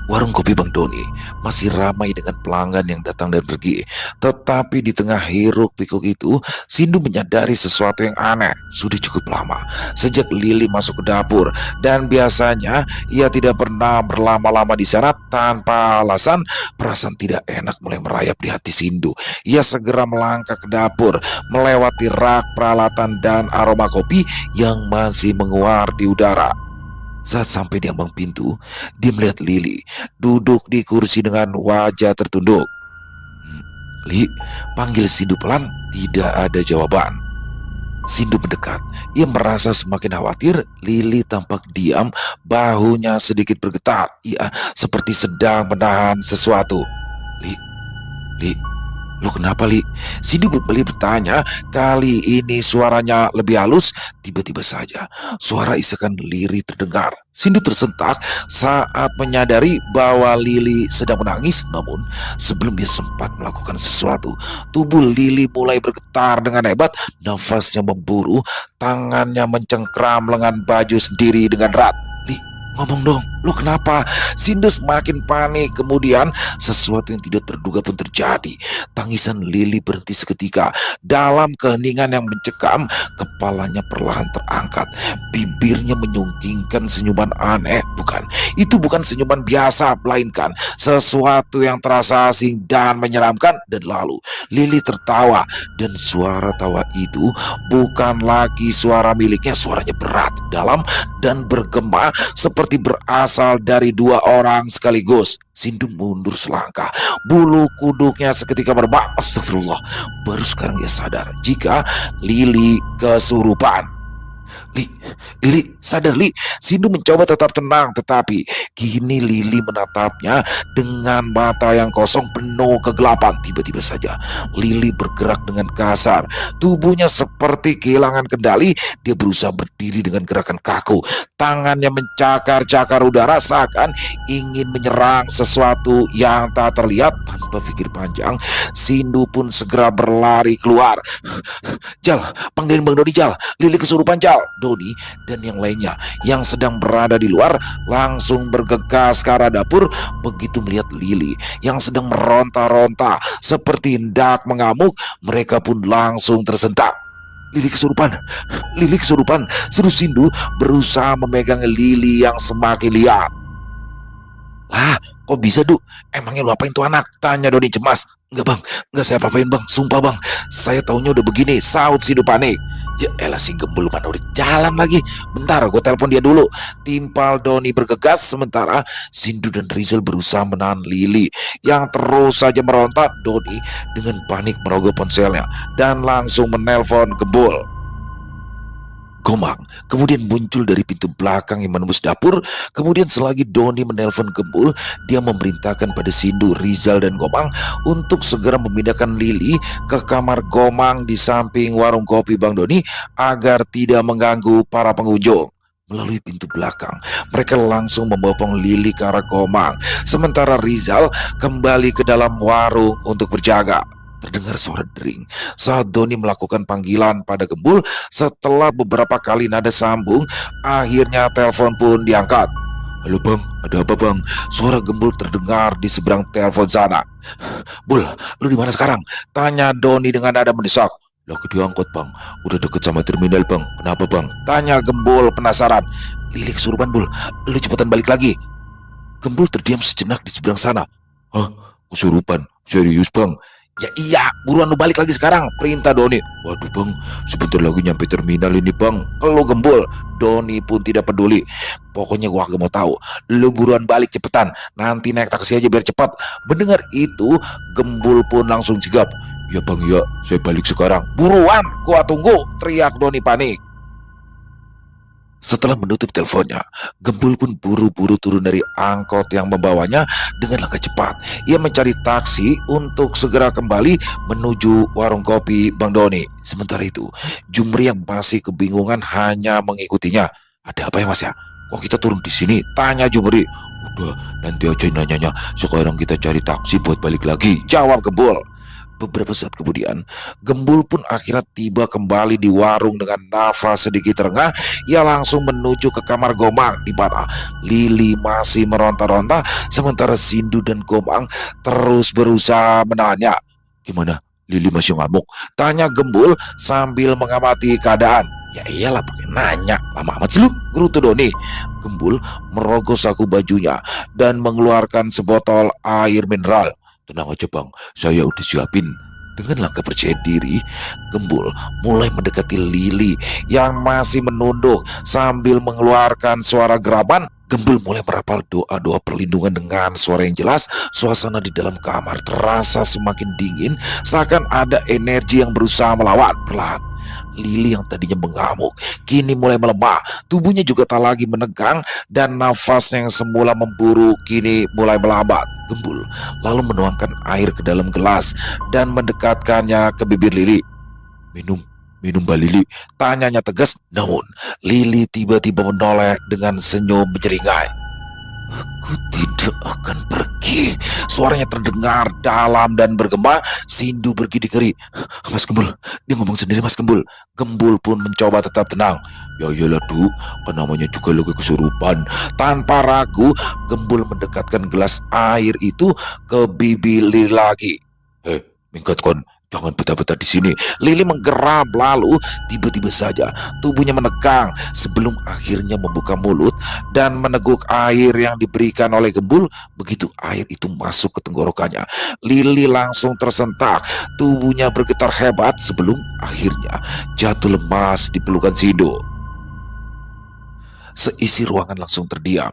Warung kopi Bang Doni masih ramai dengan pelanggan yang datang dan pergi. Tetapi di tengah hiruk pikuk itu, Sindu menyadari sesuatu yang aneh. Sudah cukup lama sejak Lili masuk ke dapur, dan biasanya ia tidak pernah berlama-lama di sana tanpa alasan. Perasaan tidak enak mulai merayap di hati Sindu. Ia segera melangkah ke dapur, melewati rak peralatan dan aroma kopi yang masih menguar di udara. Saat sampai di ambang pintu, dia melihat Lili duduk di kursi dengan wajah tertunduk. Li, panggil Sindu pelan, tidak ada jawaban. Sindu mendekat. Ia merasa semakin khawatir. Lili tampak diam, bahunya sedikit bergetar. Ia seperti sedang menahan sesuatu. Li, lu kenapa, Li? Sindu kembali bertanya. Kali ini suaranya lebih halus. Tiba-tiba saja suara isakan Lili terdengar. Sindu tersentak saat menyadari bahwa Lili sedang menangis. Namun sebelum dia sempat melakukan sesuatu, tubuh Lili mulai bergetar dengan hebat. Nafasnya memburu, tangannya mencengkram lengan baju sendiri dengan erat. Li, ngomong dong, lu kenapa? Sindu semakin panik. Kemudian sesuatu yang tidak terduga pun terjadi. Tangisan Lili berhenti seketika. Dalam keheningan yang mencekam, kepalanya perlahan terangkat. Bibirnya menyunggingkan senyuman aneh. Bukan, itu bukan senyuman biasa, melainkan sesuatu yang terasa asing dan menyeramkan. Dan lalu Lili tertawa, dan suara tawa itu bukan lagi suara miliknya. Suaranya berat, dalam, dan bergema seperti berasal dari dua orang sekaligus. Sindu mundur selangkah. Bulu kuduknya seketika merebak. Astagfirullah. Baru sekarang ia sadar jika Lili kesurupan. Lili, sadar Li. Sindu mencoba tetap tenang, tetapi kini Lili menatapnya dengan mata yang kosong penuh kegelapan. Tiba-tiba saja Lili bergerak dengan kasar. Tubuhnya seperti kehilangan kendali. Dia berusaha berdiri dengan gerakan kaku. Tangannya mencakar-cakar udara seakan ingin menyerang sesuatu yang tak terlihat. Tanpa pikir panjang, Sindu pun segera berlari keluar. Jal, panggilin Bang Doni, Jal. Lili kesurupan, Jal. Doni dan yang lainnya yang sedang berada di luar langsung bergegas ke arah dapur. Begitu melihat Lili yang sedang meronta-ronta seperti hendak mengamuk, mereka pun langsung tersentak. Lili kesurupan, Lili kesurupan, seru Sindu berusaha memegang Lili yang semakin liar. Lah, kok bisa, Du? Emangnya lu apain tuh anak? Tanya Doni cemas. Enggak bang, enggak saya apa-apain bang, sumpah bang. Saya taunya udah begini, saut Sindu panik. Ya elah, si gembul mana udah jalan lagi. Bentar, gue telepon dia dulu. Timpal Doni bergegas, sementara Sindu dan Rizal berusaha menahan Lili yang terus saja meronta. Doni dengan panik merogoh ponselnya dan langsung menelpon Gembul. Gomang kemudian muncul dari pintu belakang yang menembus dapur. Kemudian selagi Doni menelpon Gembul, dia memerintahkan pada Sindu, Rizal, dan Gomang untuk segera memindahkan Lili ke kamar Gomang di samping warung kopi Bang Doni agar tidak mengganggu para pengunjung. Melalui pintu belakang, mereka langsung membopong Lili ke arah Gomang, sementara Rizal kembali ke dalam warung untuk berjaga. Terdengar suara dering saat Doni melakukan panggilan pada Gembul. Setelah beberapa kali nada sambung, akhirnya telepon pun diangkat. Halo bang, ada apa bang? Suara Gembul terdengar di seberang telepon sana. Bul, lu di mana sekarang? Tanya Doni dengan nada mendesak. Lagi diangkut bang, udah deket sama terminal bang. Kenapa bang? Tanya Gembul penasaran. Lili kesurupan Bul, lu cepetan balik lagi. Gembul terdiam sejenak di seberang sana. Hah? Kesurupan? Serius bang? Ya iya, buruan lu balik lagi sekarang, perintah Doni. Waduh bang, sebentar lagi nyampe terminal ini bang. Kalau Gembul, Doni pun tidak peduli. Pokoknya gua gak mau tahu. Lu buruan balik cepetan, nanti naik taksi aja biar cepat. Mendengar itu, Gembul pun langsung sigap. Ya bang ya, saya balik sekarang. Buruan, gua tunggu, teriak Doni panik. Setelah menutup teleponnya, Gembul pun buru-buru turun dari angkot yang membawanya dengan langkah cepat. Ia mencari taksi untuk segera kembali menuju warung kopi Bang Doni. Sementara itu, Jumri yang masih kebingungan hanya mengikutinya. Ada apa ya mas ya? Kok kita turun di sini? Tanya Jumri. Udah, nanti aja nanyanya. Sekarang kita cari taksi buat balik lagi, jawab Gembul. Beberapa saat kemudian, Gembul pun akhirnya tiba kembali di warung dengan nafas sedikit terengah. Ia langsung menuju ke kamar Gomang di mana Lili masih meronta-ronta sementara Sindu dan Gomang terus berusaha menahannya. Gimana? Lili masih ngamuk? Tanya Gembul sambil mengamati keadaan. Ya iyalah pakai nanya, lama amat sih lu, gerutu Doni. Gembul merogoh saku bajunya dan mengeluarkan sebotol air mineral. Tenang aja bang, saya udah siapin. Dengan langkah percaya diri, Gembul mulai mendekati Lili yang masih menunduk sambil mengeluarkan suara geraban. Gembul mulai merapal doa-doa perlindungan dengan suara yang jelas. Suasana di dalam kamar terasa semakin dingin, seakan ada energi yang berusaha melawan. Perlahan, Lili yang tadinya mengamuk kini mulai melemah. Tubuhnya juga tak lagi menegang dan nafasnya yang semula memburu kini mulai melambat. Gembul lalu menuangkan air ke dalam gelas dan mendekatkannya ke bibir Lili. Minum, minum Mbak Lili, tanyanya tegas. Namun Lili tiba-tiba menoleh dengan senyum menyeringai. Aku tidak akan pergi. Suaranya terdengar dalam dan bergema. Sindu bergidik ngeri. Mas Gembul, dia ngomong sendiri Mas Gembul. Gembul pun mencoba tetap tenang. Ya iyalah Du, kan namanya juga lagi kesurupan. Tanpa ragu, Gembul mendekatkan gelas air itu ke bibir Lili lagi. Minggat kon, jangan betah-betah di sini. Lili menggeram lalu tiba-tiba saja tubuhnya menegang sebelum akhirnya membuka mulut dan meneguk air yang diberikan oleh Gembul. Begitu air itu masuk ke tenggorokannya, Lili langsung tersentak. Tubuhnya bergetar hebat sebelum akhirnya jatuh lemas di pelukan Sindu. Seisi ruangan langsung terdiam.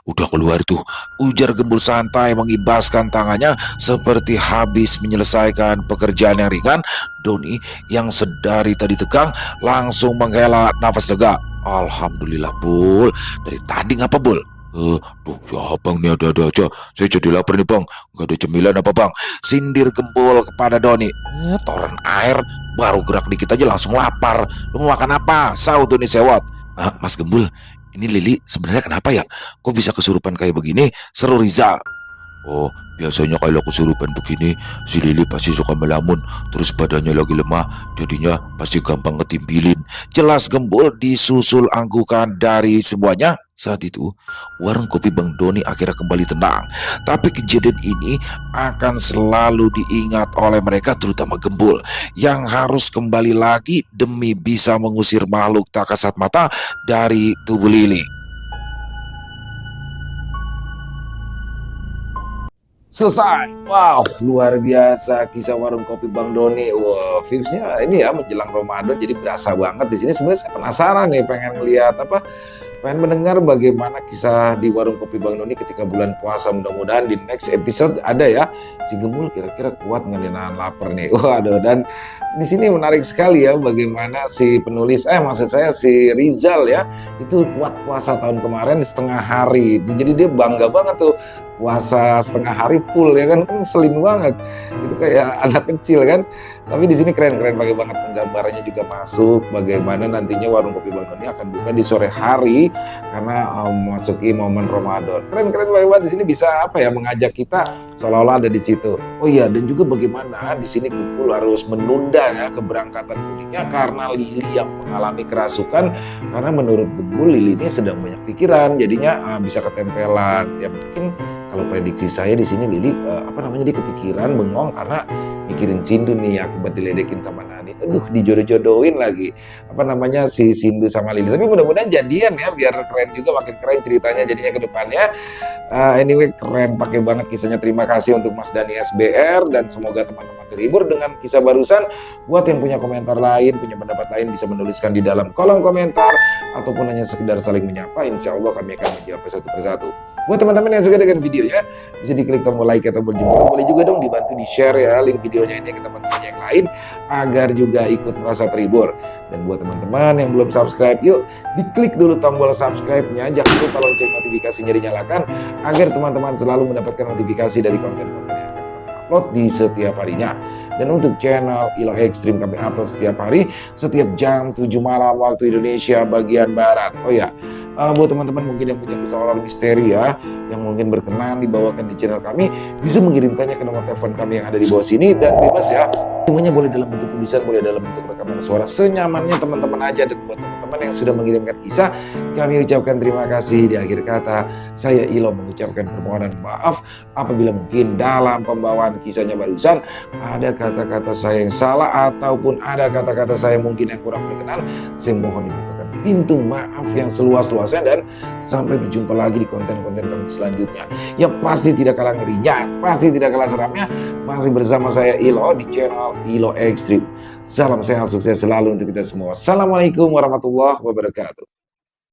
Udah keluar tuh, ujar Gembul santai mengibaskan tangannya seperti habis menyelesaikan pekerjaan yang ringan. Doni yang sedari tadi tegang langsung menghela nafas lega. Alhamdulillah Bul, dari tadi ngapa Bul? Duh ya bang, nih ada aja. Saya jadi lapar nih bang, gak ada cemilan apa bang? Sindir Gembul kepada Doni. Toren air, baru gerak dikit aja langsung lapar. Lu mau makan apa? Saud Doni sewot. Mas Gembul, ini Lili sebenarnya kenapa ya? Kok bisa kesurupan kayak begini? Seru Rizal. Oh, biasanya kalau kesurupan begini, si Lili pasti suka melamun, terus badannya lagi lemah, jadinya pasti gampang ketimbilin. Jelas Gembul disusul anggukan dari semuanya. Saat itu, warung kopi Bang Doni akhirnya kembali tenang. Tapi kejadian ini akan selalu diingat oleh mereka, terutama Gembul, yang harus kembali lagi demi bisa mengusir makhluk tak kasat mata dari tubuh Lili. Selesai. Wow, luar biasa kisah warung kopi Bang Doni. Wow, vibesnya ini ya menjelang Ramadan jadi berasa banget di sini. Sebenarnya saya penasaran nih, pengen ngeliat pengen mendengar bagaimana kisah di warung kopi Bang Doni ketika bulan puasa. Mudah-mudahan di next episode ada ya. Si Gembul kira-kira kuat nggak nahan lapar nih. Waduh, dan di sini menarik sekali ya bagaimana si penulis, maksud saya si Rizal ya, itu kuat puasa tahun kemarin setengah hari. Jadi dia bangga banget tuh puasa setengah hari full ya kan ngeselin banget. Itu kayak anak kecil kan. Tapi di sini keren-keren banget, penggambarannya juga masuk bagaimana nantinya warung kopi Bang Doni akan buka di sore hari karena memasuki momen Ramadan. Keren-keren banget di sini bisa mengajak kita seolah-olah ada di situ. Oh iya, dan juga bagaimana di sini Gembul harus menunda ya keberangkatan mudiknya karena Lili yang mengalami kerasukan. Karena menurut Gembul Lili ini sedang banyak pikiran, jadinya bisa ketempelan. Ya mungkin kalau prediksi saya di sini Lili dia kepikiran bengong karena mikirin Sindu nih akibat diledekin sama Nani. Aduh, dijodoh-jodohin lagi si Sindu sama Lili. Tapi mudah-mudahan jadian ya, biar keren juga, makin keren ceritanya jadinya ke depannya. Anyway, keren pakai banget kisahnya. Terima kasih untuk Mas Dani SBR dan semoga teman-teman terhibur dengan kisah barusan. Buat yang punya komentar lain, punya pendapat lain bisa menuliskan di dalam kolom komentar ataupun hanya sekedar saling menyapa. Insya Allah kami akan menjawab satu persatu. Buat teman-teman yang suka dengan videonya, bisa diklik tombol like atau tombol jempol. Boleh juga dong dibantu di-share ya link videonya ini ke teman-teman yang lain agar juga ikut merasa terhibur. Dan buat teman-teman yang belum subscribe, yuk diklik dulu tombol subscribe-nya. Jangan lupa lonceng notifikasinya dinyalakan agar teman-teman selalu mendapatkan notifikasi dari konten-konten yang akan kami upload di setiap harinya. Dan untuk channel Ilahi Ekstrim kami upload setiap hari, setiap jam 7 malam waktu Indonesia bagian Barat. Oh ya, Buat teman-teman mungkin yang punya kisah horor misteri ya, yang mungkin berkenan dibawakan di channel kami, bisa mengirimkannya ke nomor telepon kami yang ada di bawah sini, dan bebas ya. Semuanya boleh dalam bentuk tulisan, boleh dalam bentuk rekaman suara, senyamannya teman-teman aja. Dan buat teman-teman yang sudah mengirimkan kisah, kami ucapkan terima kasih. Di akhir kata, saya Ilo mengucapkan permohonan maaf apabila mungkin dalam pembawaan kisahnya barusan ada kata-kata saya yang salah ataupun ada kata-kata saya mungkin yang kurang berkenan. Saya mohon dibukakan pintu maaf yang seluas-luasnya, dan sampai berjumpa lagi di konten-konten kami selanjutnya. Yang pasti tidak kalah ngerinya, pasti tidak kalah seramnya, masih bersama saya Ilo di channel Ilo Extreme. Salam sehat, sukses selalu untuk kita semua. Assalamualaikum warahmatullahi wabarakatuh.